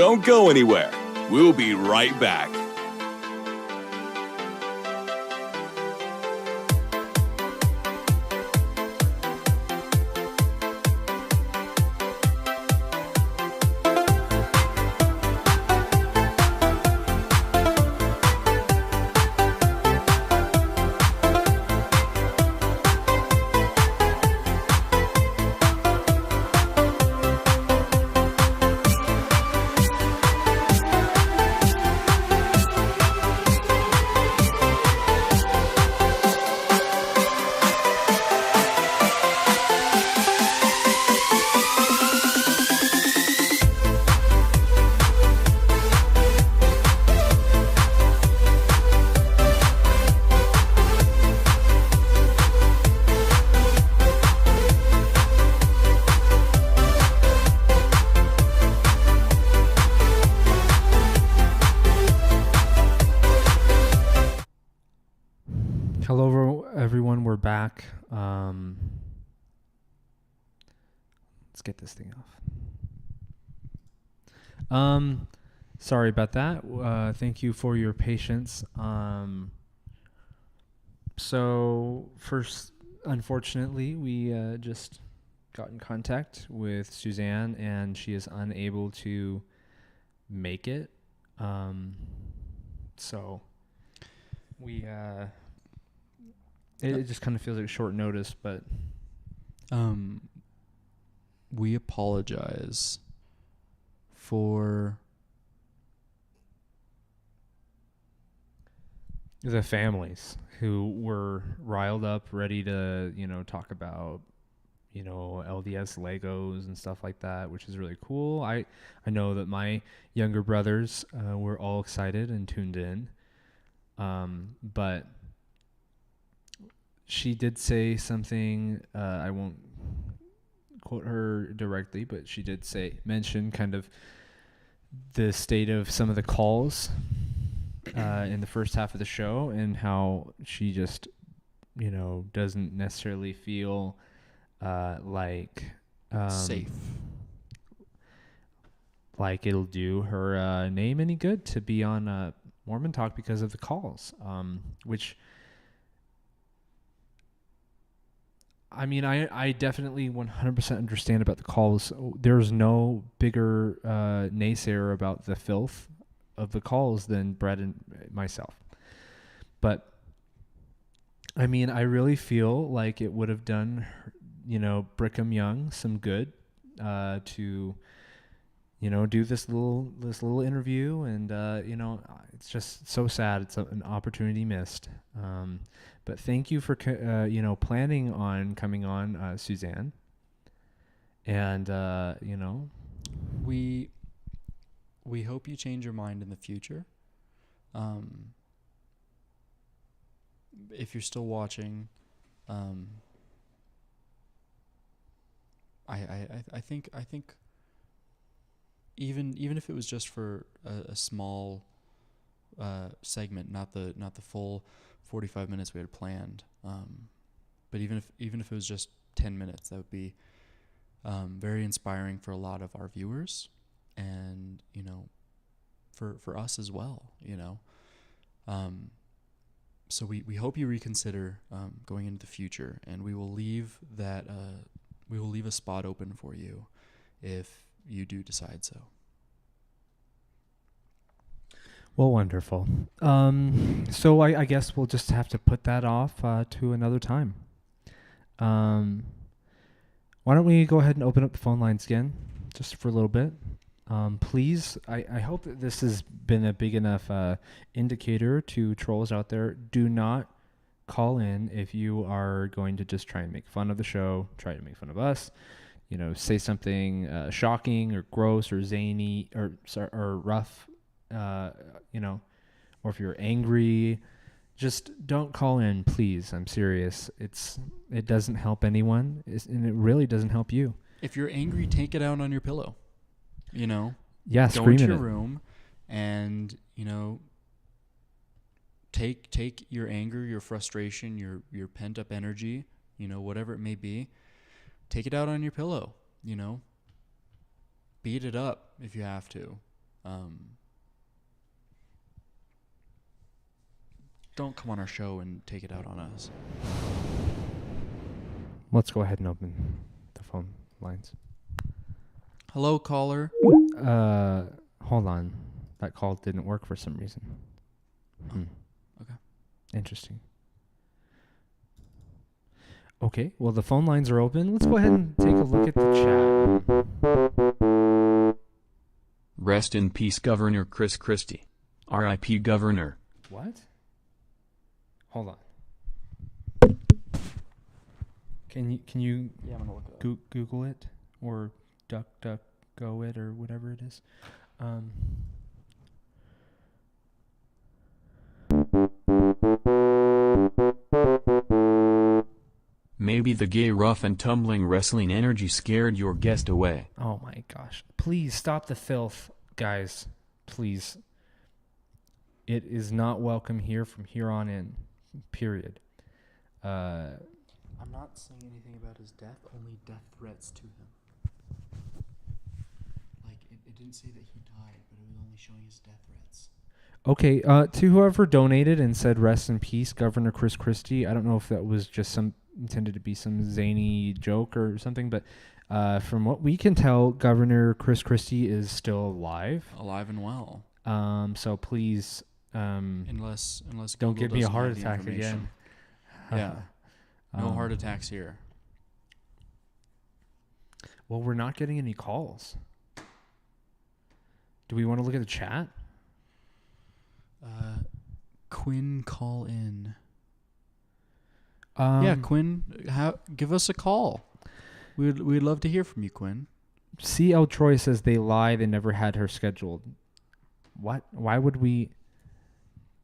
don't go anywhere. We'll be right back. Hello, everyone. We're back. Let's get this thing off. Sorry about that. Thank you for your patience. So first, unfortunately, we just got in contact with Suzanne, and she is unable to make it. So we it just kind of feels like short notice, but we apologize for the families who were riled up, ready to, talk about, LDS Legos and stuff like that, which is really cool. I know that my younger brothers were all excited and tuned in. But she did say something, I won't quote her directly, but she did mention kind of the state of some of the calls in the first half of the show, and how she just, doesn't necessarily feel like safe. Like it'll do her name any good to be on Mormon Talk because of the calls, which, I mean, I definitely 100% understand about the calls. There's no bigger naysayer about the filth of the calls than Brett and myself. But, I mean, I really feel like it would have done, Brigham Young some good to, do this little interview. And, it's just so sad. It's an opportunity missed. But thank you for, planning on coming on, Suzanne. And, we hope you change your mind in the future. If you're still watching, I think even if it was just for a small segment, not the full 45 minutes we had planned, but even if it was just 10 minutes, that would be very inspiring for a lot of our viewers, and for us as well. So we hope you reconsider going into the future, and we will leave a spot open for you if you do decide so. Well, wonderful. So I guess we'll just have to put that off to another time. Why don't we go ahead and open up the phone lines again, just for a little bit? Please, I hope that this has been a big enough indicator to trolls out there. Do not call in if you are going to just try and make fun of the show, try to make fun of us, say something shocking or gross or zany or rough, or if you're angry, just don't call in, please. I'm serious. It doesn't help anyone, and it really doesn't help you. If you're angry, take it out on your pillow. Yeah, go scream into in your it. room, and take your anger, your frustration, your pent up energy, whatever it may be, take it out on your pillow. Beat it up if you have to. Don't come on our show and take it out on us. Let's go ahead and open the phone lines. Hello, caller. Hold on. That call didn't work for some reason. Okay. Interesting. Okay, well, the phone lines are open. Let's go ahead and take a look at the chat. Rest in peace, Governor Chris Christie. R.I.P. Governor. What? Hold on. Can you Yeah, I'm gonna look it up. Google it or DuckDuckGo it or whatever it is? Maybe the gay rough and tumbling wrestling energy scared your guest away. Oh my gosh. Please stop the filth, guys. Please. It is not welcome here from here on in. Period. I'm not saying anything about his death, only death threats to him. Like, it didn't say that he died, but it was only showing his death threats. Okay, to whoever donated and said rest in peace, Governor Chris Christie. I don't know if that was just intended to be some zany joke or something, but from what we can tell, Governor Chris Christie is still alive. Alive and well. So please, unless don't Google give me a doesn't heart have the attack information. again. Yeah. No heart attacks here. Well, we're not getting any calls. Do we want to look at the chat? Quinn, call in. Yeah, Quinn, give us a call. We'd love to hear from you, Quinn. CL Troy says they lie. They never had her scheduled. What? Why would we?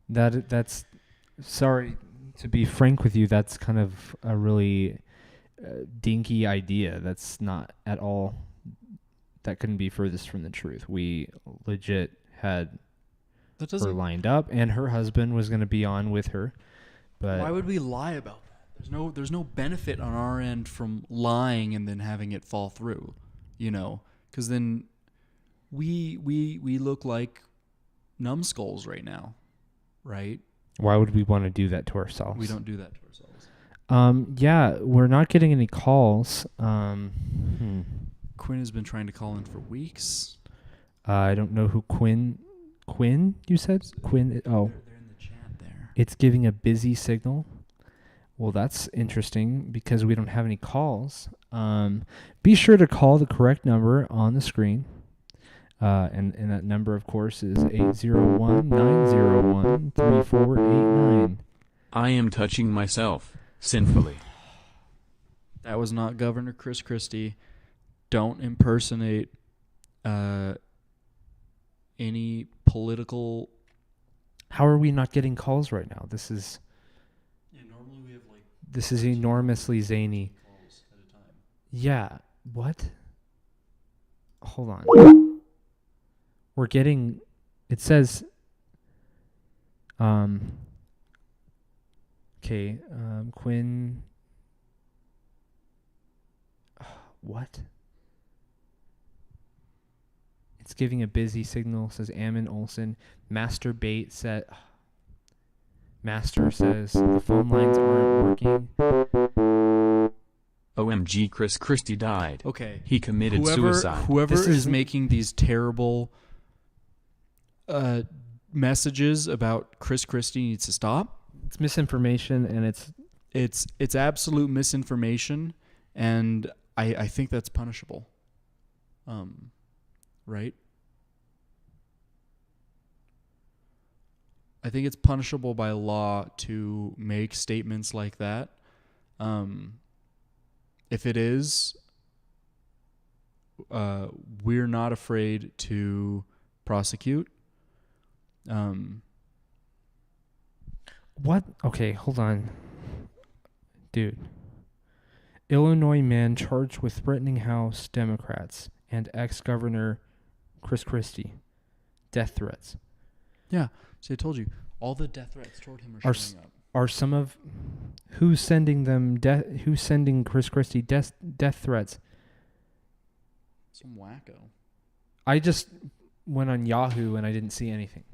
That's. Sorry to be frank with you. That's kind of a really dinky idea. That's not at all. That couldn't be furthest from the truth. We legit had her lined up, and her husband was going to be on with her. But why would we lie about that? There's no benefit on our end from lying and then having it fall through, because then we look like numbskulls right now, right? Why would we want to do that to ourselves? We don't do that to ourselves. Yeah, we're not getting any calls. Quinn has been trying to call in for weeks. I don't know who Quinn, you said? Quinn, oh. They're in the chat there. It's giving a busy signal. Well, that's interesting because we don't have any calls. Be sure to call the correct number on the screen. And that number, of course, is 801-901-3489. I am touching myself sinfully. That was not Governor Chris Christie. Don't impersonate any political. How are we not getting calls right now? This is. Yeah, normally we have like. This is enormously zany. Calls at a time. Yeah. What? Hold on. We're getting. It says. Okay. Quinn. What? It's giving a busy signal, says Ammon Olsen. Master Bait said. Master says the phone lines aren't working. OMG, Chris Christie died. Okay. He committed suicide. Whoever is making these terrible messages about Chris Christie needs to stop. It's misinformation, and it's absolute misinformation, and I think that's punishable. Right? I think it's punishable by law to make statements like that. If it is, we're not afraid to prosecute. What? Okay, hold on. Dude. Illinois man charged with threatening House Democrats and ex-governor Chris Christie. Death threats. Yeah. So I told you, all the death threats toward him are showing up. Are some of who's sending them who's sending Chris Christie death threats? Some wacko. went on Yahoo and I didn't see anything.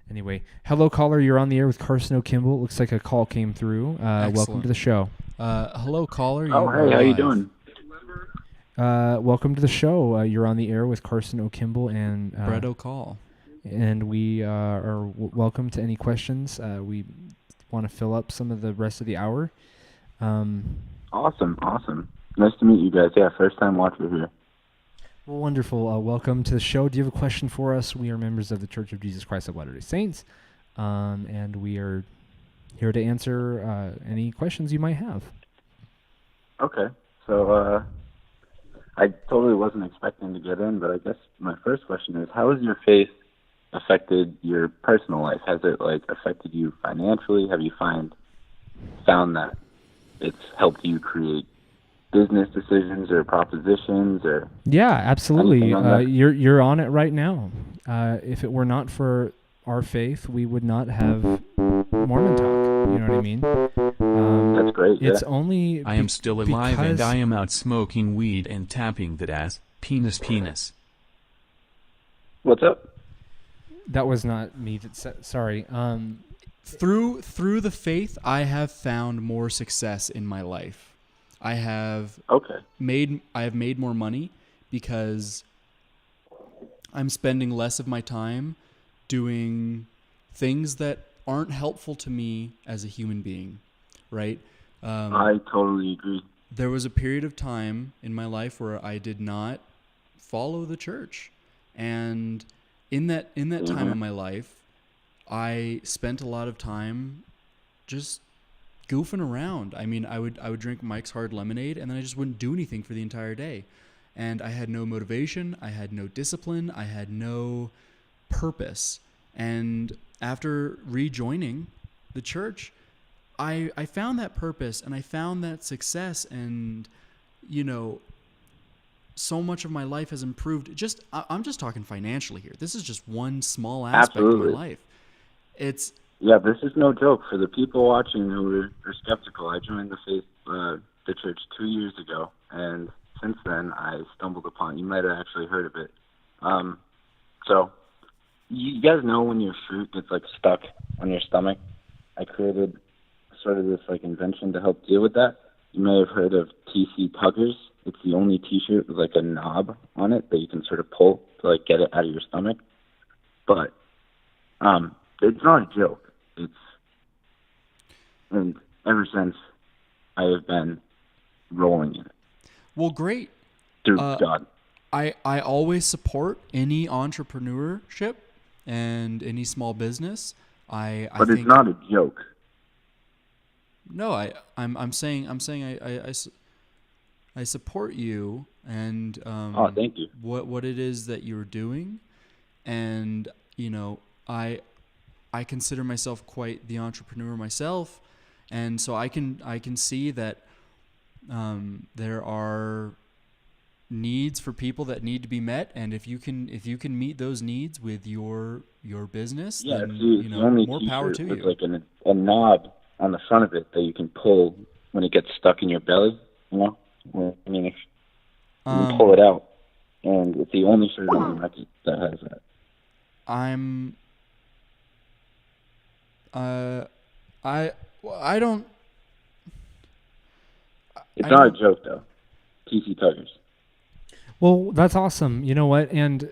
Anyway, hello caller, you're on the air with Carson O'Kimball. It looks like a call came through. Welcome to the show. Hello caller. Oh, hey, how you doing? Welcome to the show. You're on the air with Carson O'Kimball and Brett O'Call. And we are welcome to any questions. We want to fill up some of the rest of the hour. Awesome. Nice to meet you guys. Yeah, first time watcher here. Well, wonderful. Welcome to the show. Do you have a question for us? We are members of the Church of Jesus Christ of Latter-day Saints, and we are here to answer any questions you might have. Okay. So I totally wasn't expecting to get in, but I guess my first question is, how has your faith affected your personal life? Has it affected you financially? Have you found that it's helped you create business decisions or propositions or? Yeah, absolutely. You're on it right now. If it were not for our faith, we would not have Mormon talk. You know what I mean? That's great. It's only. I am still alive and I am out smoking weed and tapping that ass. Penis. What's up? That was not me. That said, sorry. Through the faith, I have found more success in my life. I have made more money because I'm spending less of my time doing things that aren't helpful to me as a human being, right? I totally agree. There was a period of time in my life where I did not follow the church, and in that time in my life, I spent a lot of time just goofing around. I mean, I would drink Mike's Hard Lemonade, and then I just wouldn't do anything for the entire day. And I had no motivation, I had no discipline, I had no purpose. And after rejoining the church, I found that purpose, and I found that success, and, so much of my life has improved. I'm just talking financially here. This is just one small aspect of my life. Yeah, this is no joke. For the people watching who are skeptical, I joined the faith, the church 2 years ago, and since then I stumbled upon. You might have actually heard of it. So you guys know when your fruit gets stuck on your stomach. I created sort of this invention to help deal with that. You may have heard of TC Tuggers. It's the only T-shirt with a knob on it that you can sort of pull to get it out of your stomach. But it's not a joke. And ever since, I have been rolling in it. Well, great. Through God. I always support any entrepreneurship and any small business. But it's not a joke. No, I'm saying I support you and thank you. What it is that you're doing, and I consider myself quite the entrepreneur myself, and so I can see that there are needs for people that need to be met, and if you can meet those needs with your business, then more power to you. With a knob on the front of it that you can pull when it gets stuck in your belly. You can pull it out, and it's the only shirt on the market that has that. I don't. It's not a joke, though. TC Tuggers. Well, that's awesome. You know what? And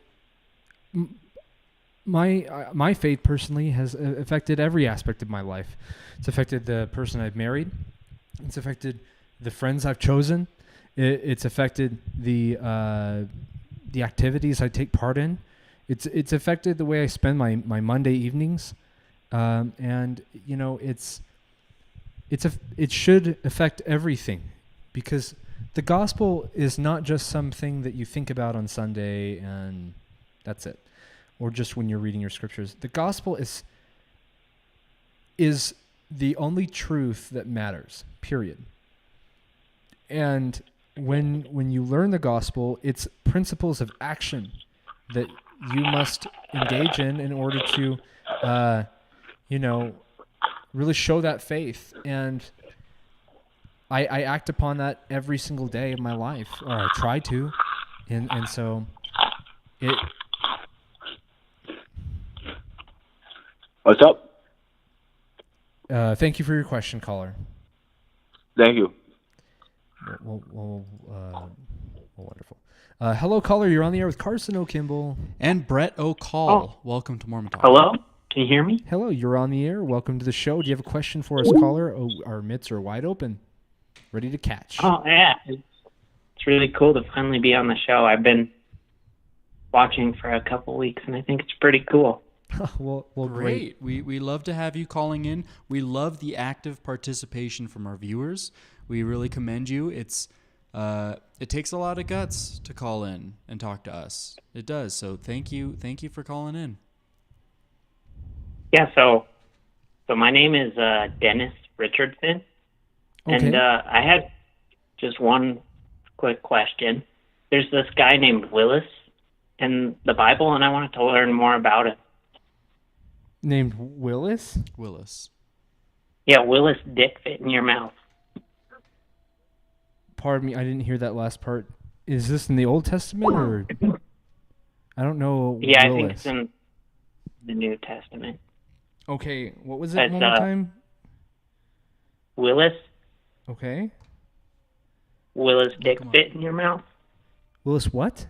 my faith personally has affected every aspect of my life. It's affected the person I've married. It's affected the friends I've chosen. It's affected the activities I take part in. It's affected the way I spend my Monday evenings. And it should affect everything, because the gospel is not just something that you think about on Sunday and that's it, or just when you're reading your scriptures. The gospel is the only truth that matters, period. And when you learn the gospel, it's principles of action that you must engage in order to really show that faith. And I act upon that every single day of my life, or I try to. And so What's up? Thank you for your question, caller. Thank you. Wonderful. Hello, caller. You're on the air with Carson O'Kimball and Brett O'Call. Welcome to Mormon Talk. Hello? Can you hear me? Hello, you're on the air. Welcome to the show. Do you have a question for us, caller? Oh, our mitts are wide open, ready to catch. Oh, yeah. It's really cool to finally be on the show. I've been watching for a couple weeks, and I think it's pretty cool. well, great. We love to have you calling in. We love the active participation from our viewers. We really commend you. It takes a lot of guts to call in and talk to us. It does. So thank you for calling in. Yeah. So my name is Dennis Richardson, and I had just one quick question. There's this guy named Willis in the Bible, and I wanted to learn more about it. Named Willis? Willis. Yeah, Willis dick fit in your mouth. Pardon me, I didn't hear that last part. Is this in the Old Testament or? I don't know. Yeah, Willis. I think it's in the New Testament. Okay, what was it one more time? Willis. Okay. Willis dick fit in your mouth. Willis what?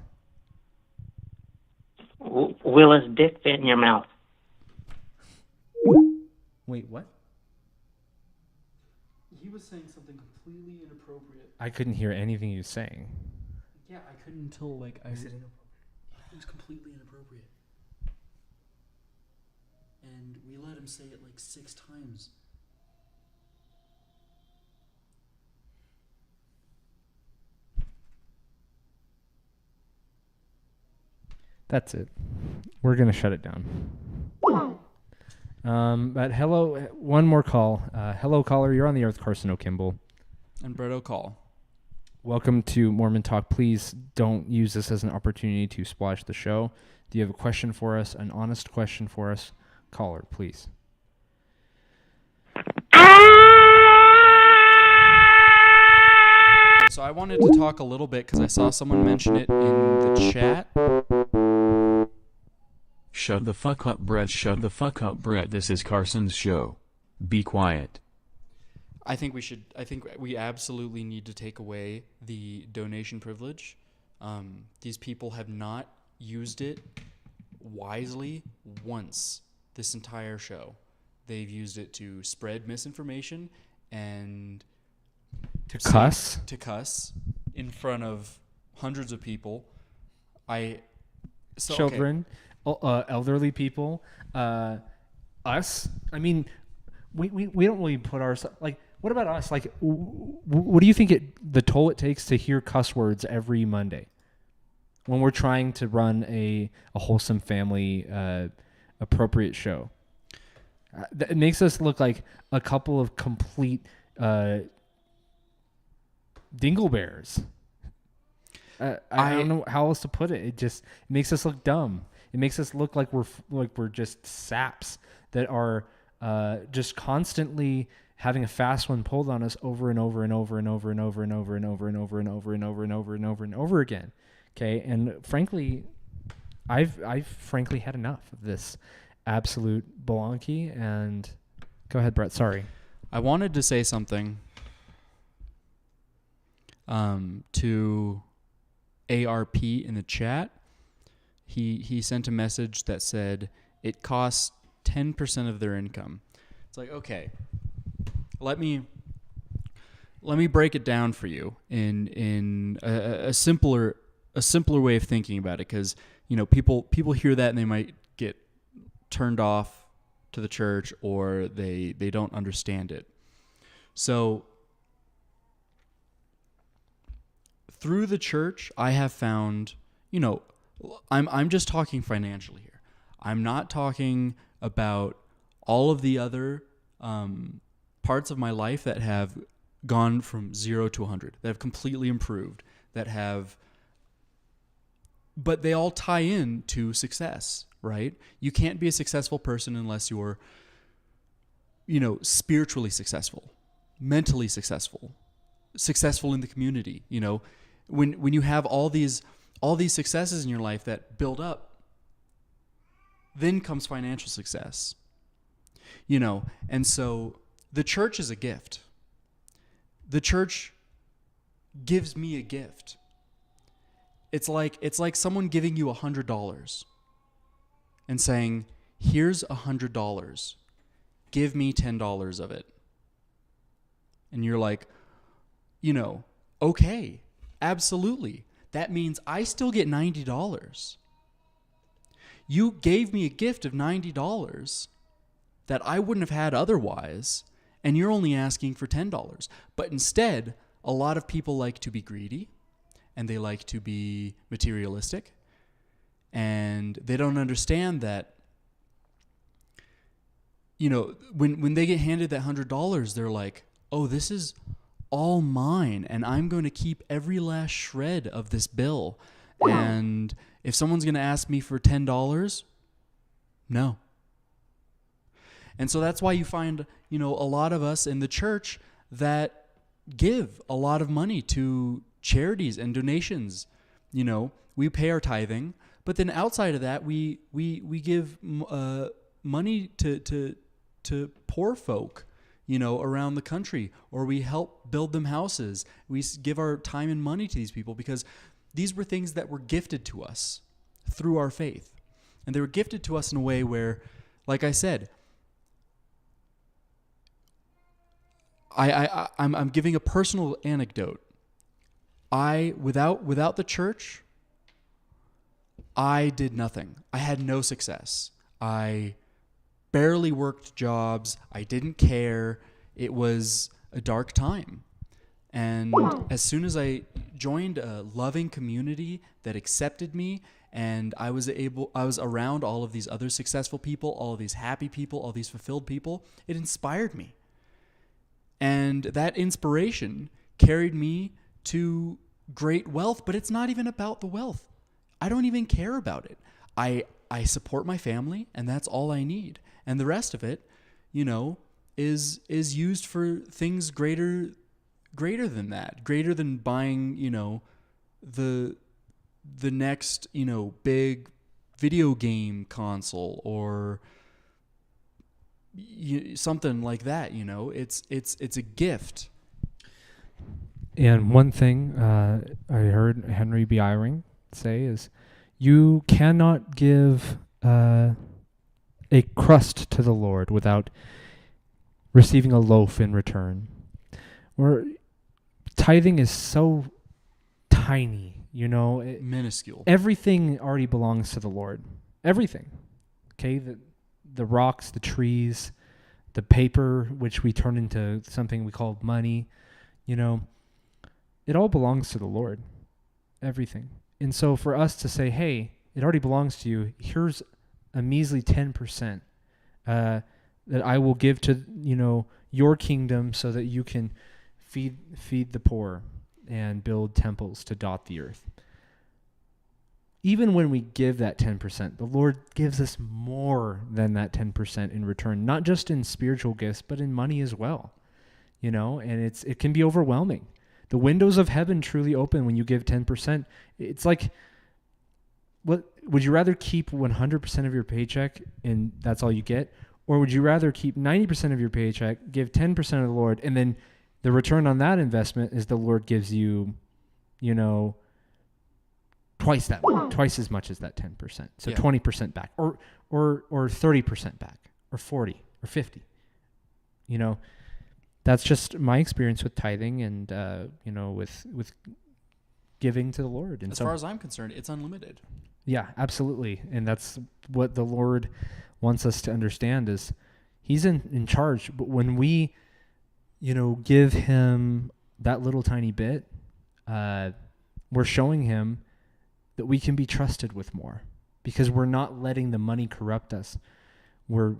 Willis dick fit in your mouth. Wait, what? He was saying something completely inappropriate. I couldn't hear anything he was saying. Yeah, I couldn't until I said inappropriate. It was completely inappropriate. And we let him say it like 6 times. That's it. We're going to shut it down. But hello, one more call. Hello, caller. You're on the air with Carson O'Kimball. And Brett O'Call. Welcome to Mormon Talk. Please don't use this as an opportunity to splash the show. Do you have a question for us, an honest question for us? Caller, please. So I wanted to talk a little bit because I saw someone mention it in the chat. Shut the fuck up, Brett. Shut the fuck up, Brett. This is Carson's show. Be quiet. I think we absolutely need to take away the donation privilege. These people have not used it wisely once this entire show. They've used it to spread misinformation and to cuss in front of hundreds of people. Children, elderly people, us. I mean, we don't really put ourselves like. What about us? Like, what do you think the toll it takes to hear cuss words every Monday when we're trying to run a wholesome family appropriate show? It makes us look like a couple of complete dingleberries. I don't know how else to put it. It just makes us look dumb. It makes us look like we're just saps that are just constantly having a fast one pulled on us over and over and over and over and over and over and over and over and over and over and over and over and over again. Okay, and frankly, I've frankly had enough of this absolute bolonky. And go ahead, Brett. Sorry, I wanted to say something to ARP in the chat. He sent a message that said it costs 10% of their income. It's like, okay, let me break it down for you in a simpler way of thinking about it, because people hear that and they might get turned off to the church, or they don't understand it. So through the church, I have found, I'm just talking financially here. I'm not talking about all of the other parts of my life that have gone from 0 to 100, that have completely improved, but they all tie in to success, right? You can't be a successful person unless you're, spiritually successful, mentally successful in the community. When you have all these successes in your life that build up, then comes financial success. You know, and so the church is a gift. The church gives me a gift. It's like someone giving you $100 and saying, "Here's $100. Give me $10 of it." And you're like, you know, okay, absolutely. That means I still get $90. You gave me a gift of $90 that I wouldn't have had otherwise, and you're only asking for $10. But instead, a lot of people like to be greedy, and they like to be materialistic, and they don't understand that, you know, when they get handed that $100, they're like, oh, this is all mine, and I'm going to keep every last shred of this bill. And if someone's going to ask me for $10, no. And so that's why you find, you know, a lot of us in the church that give a lot of money to charities and donations. You know, we pay our tithing, but then outside of that, we give money to poor folk, you know, around the country, or we help build them houses. We give our time and money to these people because these were things that were gifted to us through our faith. And they were gifted to us in a way where, like I said, I'm giving a personal anecdote. Without the church, I did nothing. I had no success. I barely worked jobs. I didn't care. It was a dark time. And as soon as I joined a loving community that accepted me, and I was around all of these other successful people, all of these happy people, all these fulfilled people, it inspired me. And that inspiration carried me to great wealth, but it's not even about the wealth. I don't even care about it. I support my family, and that's all I need. And the rest of it, you know, is used for things greater than that, greater than buying, you know, the next, you know, big video game console or something like that. You know, it's a gift. And one thing I heard Henry B. Eyring say is, you cannot give a crust to the Lord without receiving a loaf in return. Or tithing is so tiny, you know. Minuscule. Everything already belongs to the Lord. Everything. Okay? The rocks, the trees, the paper, which we turn into something we call money, you know, it all belongs to the Lord. Everything. And so for us to say, hey, it already belongs to you, here's a measly 10% that I will give to, you know, your kingdom so that you can feed the poor and build temples to dot the earth. Even when we give that 10%, the Lord gives us more than that 10% in return, not just in spiritual gifts, but in money as well. You know, and it can be overwhelming. The windows of heaven truly open when you give 10%. It's like, what would you rather keep 100% of your paycheck and that's all you get? Or would you rather keep 90% of your paycheck, give 10% to the Lord, and then the return on that investment is the Lord gives you, you know, twice as much as that 10%. So 20% back, or 30% back, or 40 or 50. You know, that's just my experience with tithing and you know, with giving to the Lord. And as far as I'm concerned, it's unlimited. Yeah, absolutely. And that's what the Lord wants us to understand, is he's in charge. But when we, you know, give him that little tiny bit, we're showing him that we can be trusted with more, because we're not letting the money corrupt us. We're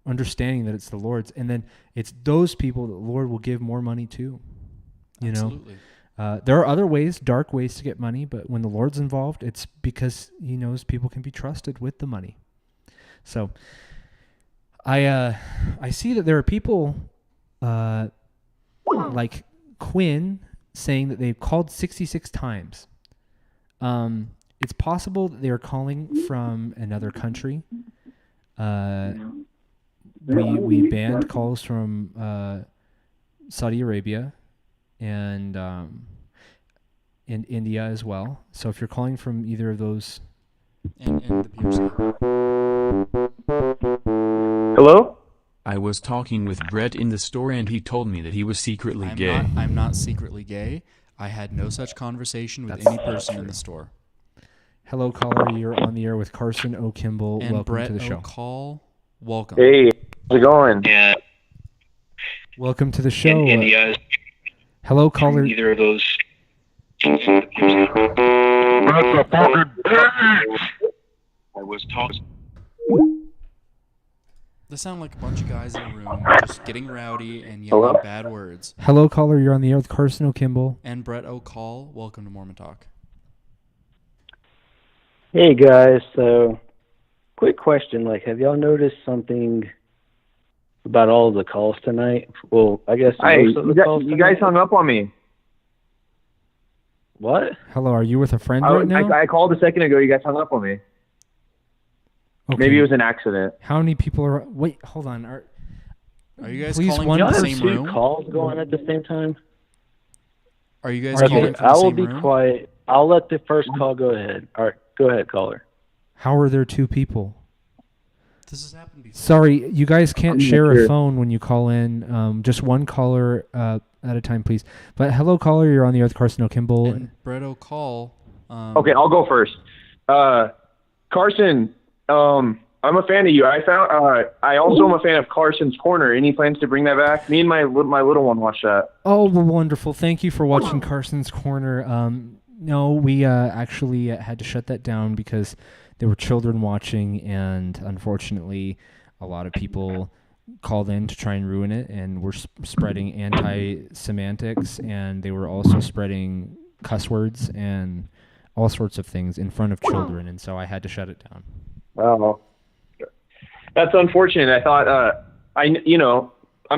understanding that it's the Lord's, and then it's those people that the Lord will give more money to. You Absolutely. know, there are other ways, dark ways to get money, but when the Lord's involved, it's because he knows people can be trusted with the money. So I see that there are people like Quinn saying that they've called 66 times. It's possible that they are calling from another country. We banned calls from Saudi Arabia and in India as well. So if you're calling from either of those, and the PRC. Hello? I was talking with Brett in the store and he told me that he was secretly gay. I'm not secretly gay. I had no such conversation with any person in the store. hello caller, you're on the air with Carson O'Kimball. And Welcome Brett to the show. O'Call, welcome. Hey, how's it going? Yeah. Welcome to the show. India. Hello caller. Either of those. I was talking. They sound like a bunch of guys in a room just getting rowdy and yelling bad words. Hello caller, you're on the air with Carson O'Kimball. And Brett O'Call, welcome to Mormon Talk. Hey guys, so quick question, like have y'all noticed something about all the calls tonight? Well, I guess most of the calls you guys hung up on me. What? Hello, are you with a friend right now? I called a second ago. You guys hung up on me. Okay. Maybe it was an accident. How many people are... Wait, hold on. Are you guys please calling one from the Y'all same have two room? calls going at the same time? Are you guys Okay, calling from I the will same be room? quiet. I'll let the first call go ahead. All right, go ahead, caller. How are there two people? This has happened before. Sorry, you guys can't I'm not share a sure. phone when you call in. Just one caller at a time, please. But hello, caller. You're on the air with Carson O'Kimball. And Brett O'Call. Okay, I'll go first. Carson, I'm a fan of you. I also am a fan of Carson's Corner. Any plans to bring that back? Me and my little one watched that. Oh, well, wonderful. Thank you for watching Carson's Corner. No, we actually had to shut that down because there were children watching, and unfortunately, a lot of people called in to try and ruin it, and were spreading anti-semantics, and they were also spreading cuss words and all sorts of things in front of children, and so I had to shut it down. Oh, that's unfortunate. I thought I'm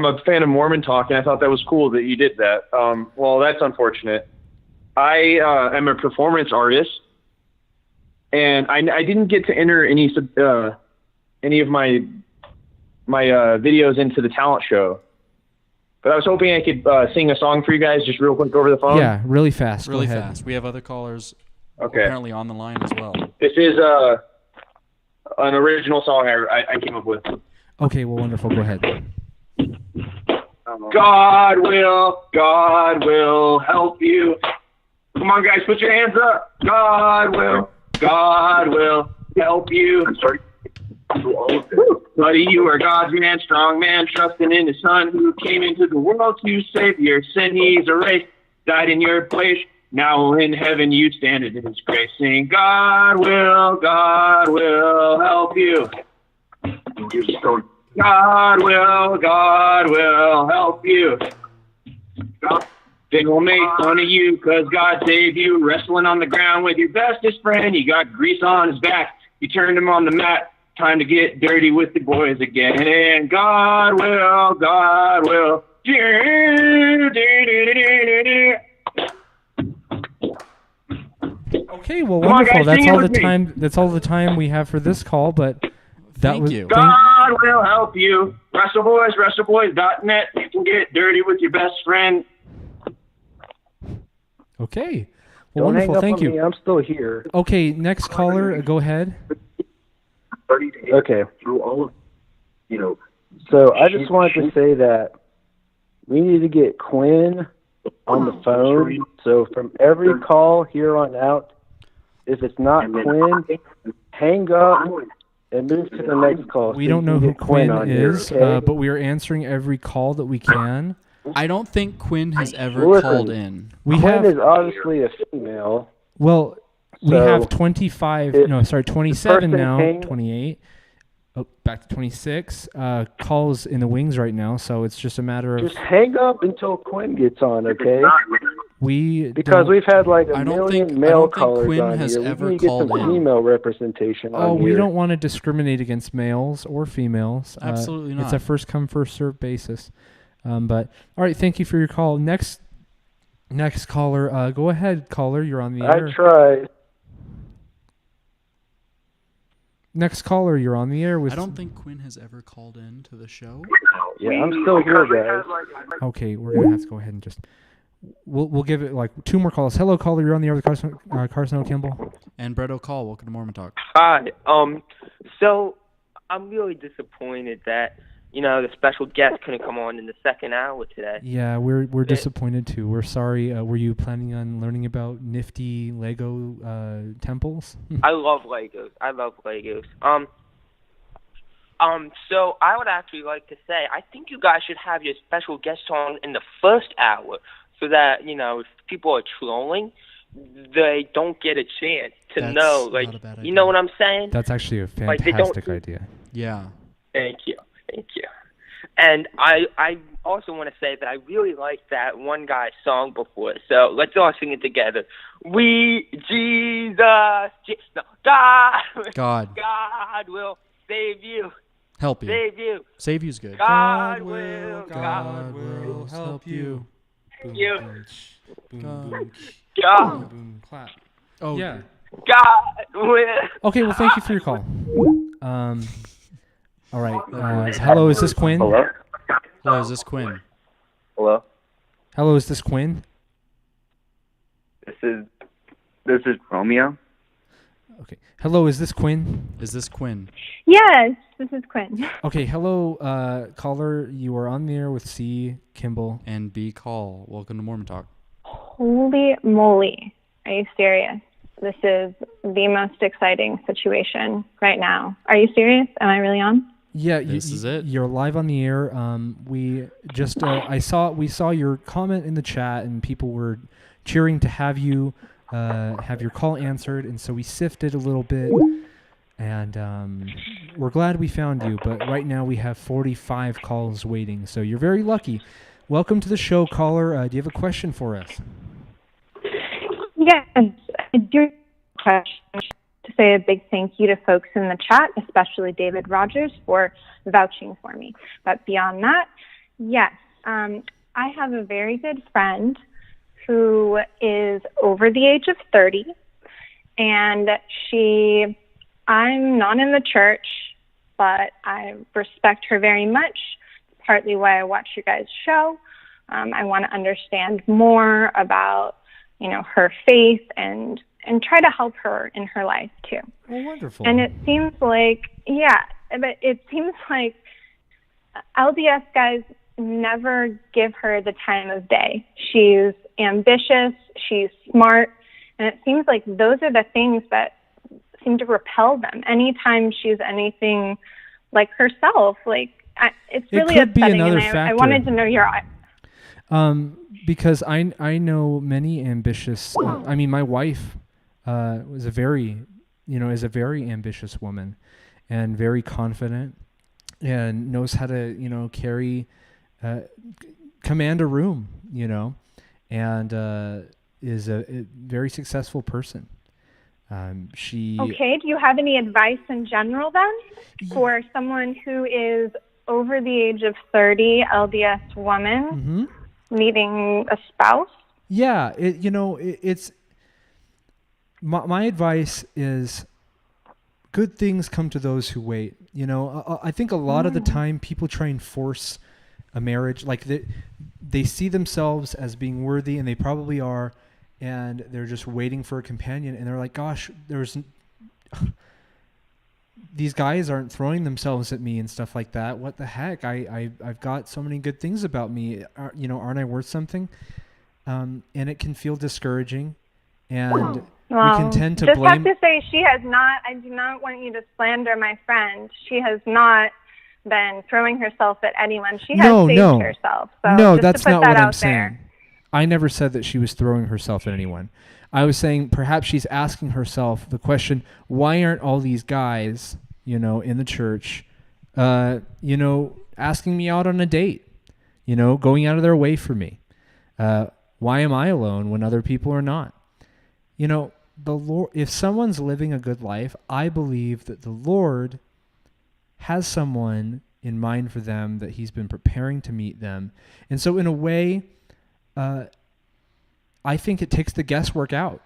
a fan of Mormon Talk, and I thought that was cool that you did that. Well, that's unfortunate. I am a performance artist, and I didn't get to enter any of my videos into the talent show, but I was hoping I could sing a song for you guys just real quick over the phone. Yeah, really fast. Really Go ahead. fast. We have other callers Okay. apparently on the line as well. This is an original song I came up with. Okay, well, wonderful. Go ahead. God will help you. Come on, guys, put your hands up. God will help you. Buddy, you are God's man, strong man, trusting in his son who came into the world to save your sin. He's erased, died in your place. Now in heaven you stand in his grace. Sing, God will help you. God will help you. They will make fun of you because God saved you. Wrestling on the ground with your bestest friend. You got grease on his back. You turned him on the mat. Time to get dirty with the boys again. And God will. Okay, well, Come on, wonderful. guys, That's sing it all the with me. time. That's all the time we have for this call. But that Thank was you. God will help you. WrestleBoys.net. You can get dirty with your best friend. Okay. Well, Don't hang wonderful. up Thank on you. me. I'm still here. Okay, next caller. Go ahead. Okay. So I just wanted to say that we need to get Quinn on the phone. So from every call here on out, if it's not Quinn, hang up and move to the next call. We so don't you know can who get Quinn Quinn on here, is, okay? but we are answering every call that we can. I don't think Quinn has ever Listen, called in. We Quinn have is obviously a female. well, we So, have 25. if No, sorry, 27 person now. hang- 28. Oh, back to 26. Calls in the wings right now, so it's just a matter of Just hang up until Quinn gets on, okay? Because don't- we've had like a I don't million think- I male don't think callers Quinn on has here. ever We need to get called some in. female representation Oh, on we here. don't want to discriminate against males or females. Absolutely It's not. a first come first served basis. But all right, thank you for your call. Next caller, go ahead, caller. You're on the air. I tried. Next caller, you're on the air with. I don't think Quinn has ever called in to the show. Yeah, I'm still here, guys. Okay, we're gonna have to go ahead and just. We'll give it like 2 more calls. Hello, caller. You're on the air with Carson O'Kimball. And Brett O'Call. Welcome to Mormon Talk. Hi. So I'm really disappointed that the special guest couldn't come on in the second hour today. Yeah, we're disappointed too. We're sorry. Were you planning on learning about nifty Lego temples? I love Legos. So I would actually like to say I think you guys should have your special guest on in the first hour, so that if people are trolling, they don't get a chance to know. Like, you know what I'm saying? That's actually a Like, fantastic idea. Yeah. Thank you. And I also want to say that I really liked that one guy's song before, so let's all sing it together. We, God will save you. Help you. Save you. Save you's good. God will help you. You. Boom, God. boom, clap. Oh, yeah. God will. Okay, well, thank you for your call. All right. Hello, is this Quinn? Hello, is this Quinn? Hello. Hello, is this Quinn? This is Romeo. Okay. Hello, is this Quinn? Is this Quinn? Yes, this is Quinn. Okay, hello, caller. You are on the air with C. Kimball. And B. Call. Welcome to Mormon Talk. Holy moly. Are you serious? This is the most exciting situation right now. Are you serious? Am I really on? Yeah, this is it. You're live on the air. We just we saw your comment in the chat, and people were cheering to have you have your call answered, and so we sifted a little bit, and we're glad we found you. But right now we have 45 calls waiting, so you're very lucky. Welcome to the show, caller. Do you have a question for us? Yes, I do have a question to say a big thank you to folks in the chat, especially David Rogers, for vouching for me. But beyond that, yes, I have a very good friend who is over the age of 30, and I'm not in the church, but I respect her very much. Partly why I watch your guys' show. I want to understand more about, her faith and try to help her in her life too. Oh, wonderful. And it seems like, LDS guys never give her the time of day. She's ambitious, she's smart, and it seems like those are the things that seem to repel them. Anytime she's anything like herself, it's really could be upsetting. another And I factor. wanted to know your. Because I know many ambitious. My wife was a very ambitious woman, and very confident, and knows how to command a room, and is a very successful person. Okay. Do you have any advice in general then for someone who is over the age of 30, LDS woman, needing a spouse? Yeah, it's my advice is good things come to those who wait. I think a lot of the time people try and force a marriage, like they see themselves as being worthy, and they probably are, and they're just waiting for a companion, and they're like, gosh, these guys aren't throwing themselves at me and stuff like that. What the heck? I've got so many good things about me. Aren't I worth something? And it can feel discouraging, and we can tend to blame. Just have to say she has not. I do not want you to slander my friend. She has not been throwing herself at anyone. She has saved herself. So no, just that's to put not that what I'm out saying. there. I never said that she was throwing herself at anyone. I was saying perhaps she's asking herself the question, why aren't all these guys, in the church, asking me out on a date, going out of their way for me? Why am I alone when other people are not? The Lord, if someone's living a good life, I believe that the Lord has someone in mind for them, that he's been preparing to meet them. And so in a way, I think it takes the guesswork out.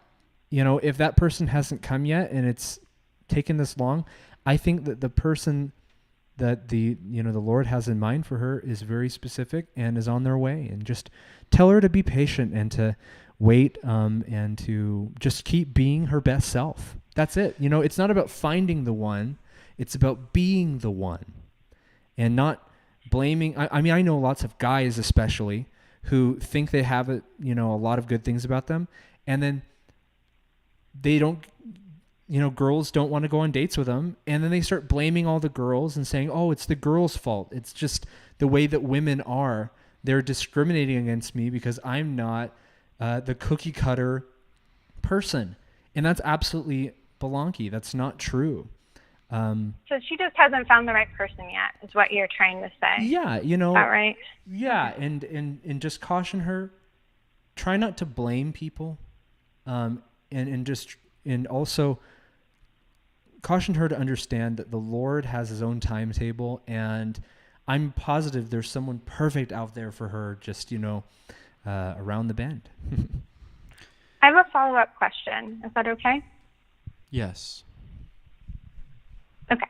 If that person hasn't come yet and it's taken this long, I think that the person that the Lord has in mind for her is very specific and is on their way. And just tell her to be patient and to wait, and to just keep being her best self. That's it. It's not about finding the one. It's about being the one, and not blaming. I mean, I know lots of guys especially who think they have a lot of good things about them, and then they don't, girls don't want to go on dates with them, and then they start blaming all the girls and saying, oh, it's the girls' fault. It's just the way that women are. They're discriminating against me because I'm not the cookie cutter person. And that's absolutely baloney. That's not true. So she just hasn't found the right person yet, is what you're trying to say. Yeah, Is that right? Yeah, and just caution her. Try not to blame people, and also caution her to understand that the Lord has His own timetable, and I'm positive there's someone perfect out there for her. Just around the bend. I have a follow-up question. Is that okay? Yes. Okay.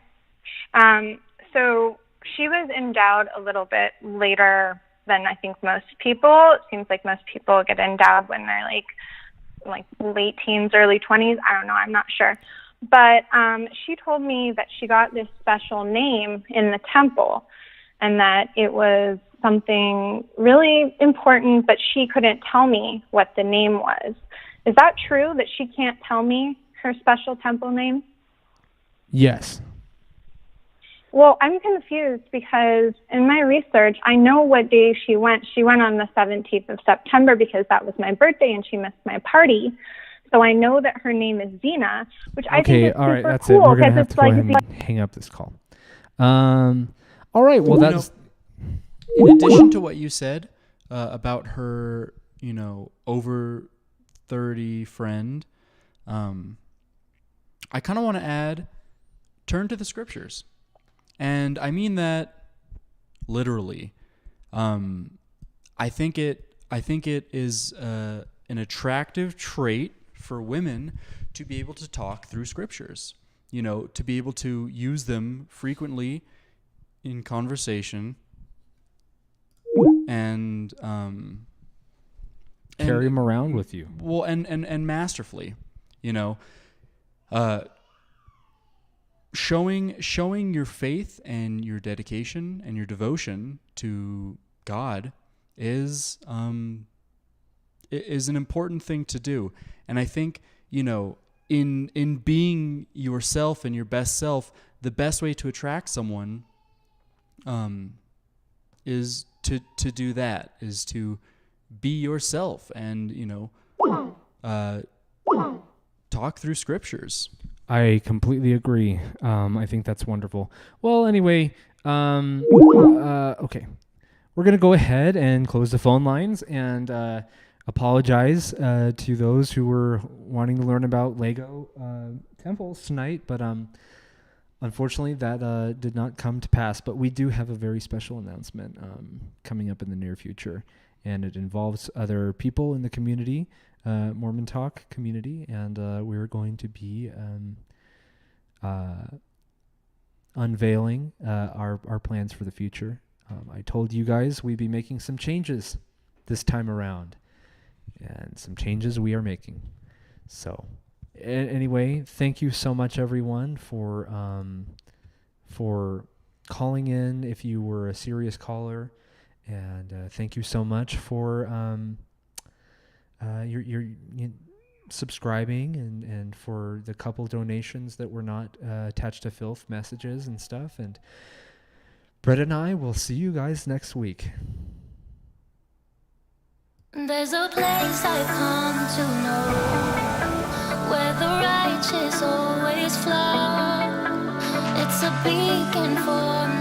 So she was endowed a little bit later than I think most people. It seems like most people get endowed when they're like late teens, early 20s. I don't know. I'm not sure. But she told me that she got this special name in the temple and that it was something really important, but she couldn't tell me what the name was. Is that true, that she can't tell me her special temple name? Yes. Well, I'm confused because in my research, I know what day she went. She went on the 17th of September because that was my birthday and she missed my party. So I know that her name is Zena, which I think is all right, super that's cool. it. We're going to have It's to go ahead and hang up this call. All right, well, that's... In addition to what you said about her, over 30 friend, I kind of want to add, turn to the scriptures. And I mean that literally. I think it is an attractive trait for women to be able to talk through scriptures, to be able to use them frequently in conversation and carry them around with you. Well, and masterfully, showing your faith and your dedication and your devotion to God is an important thing to do. And I think, in being yourself and your best self, the best way to attract someone is to do that, is to be yourself and, talk through scriptures. I completely agree. I think that's wonderful. Well, anyway, okay. We're going to go ahead and close the phone lines and apologize to those who were wanting to learn about Lego temples tonight, but unfortunately that did not come to pass. But we do have a very special announcement coming up in the near future, and it involves other people in the community, Mormon Talk community, and we're going to be unveiling our plans for the future. I told you guys we'd be making some changes this time around, and some changes we are making. So anyway, thank you so much, everyone, for calling in if you were a serious caller, and thank you so much for your subscribing and for the couple donations that were not attached to filth messages and stuff. And Brett and I will see you guys next week. There's a place I've come to know where the righteous always flow. It's a beacon for me.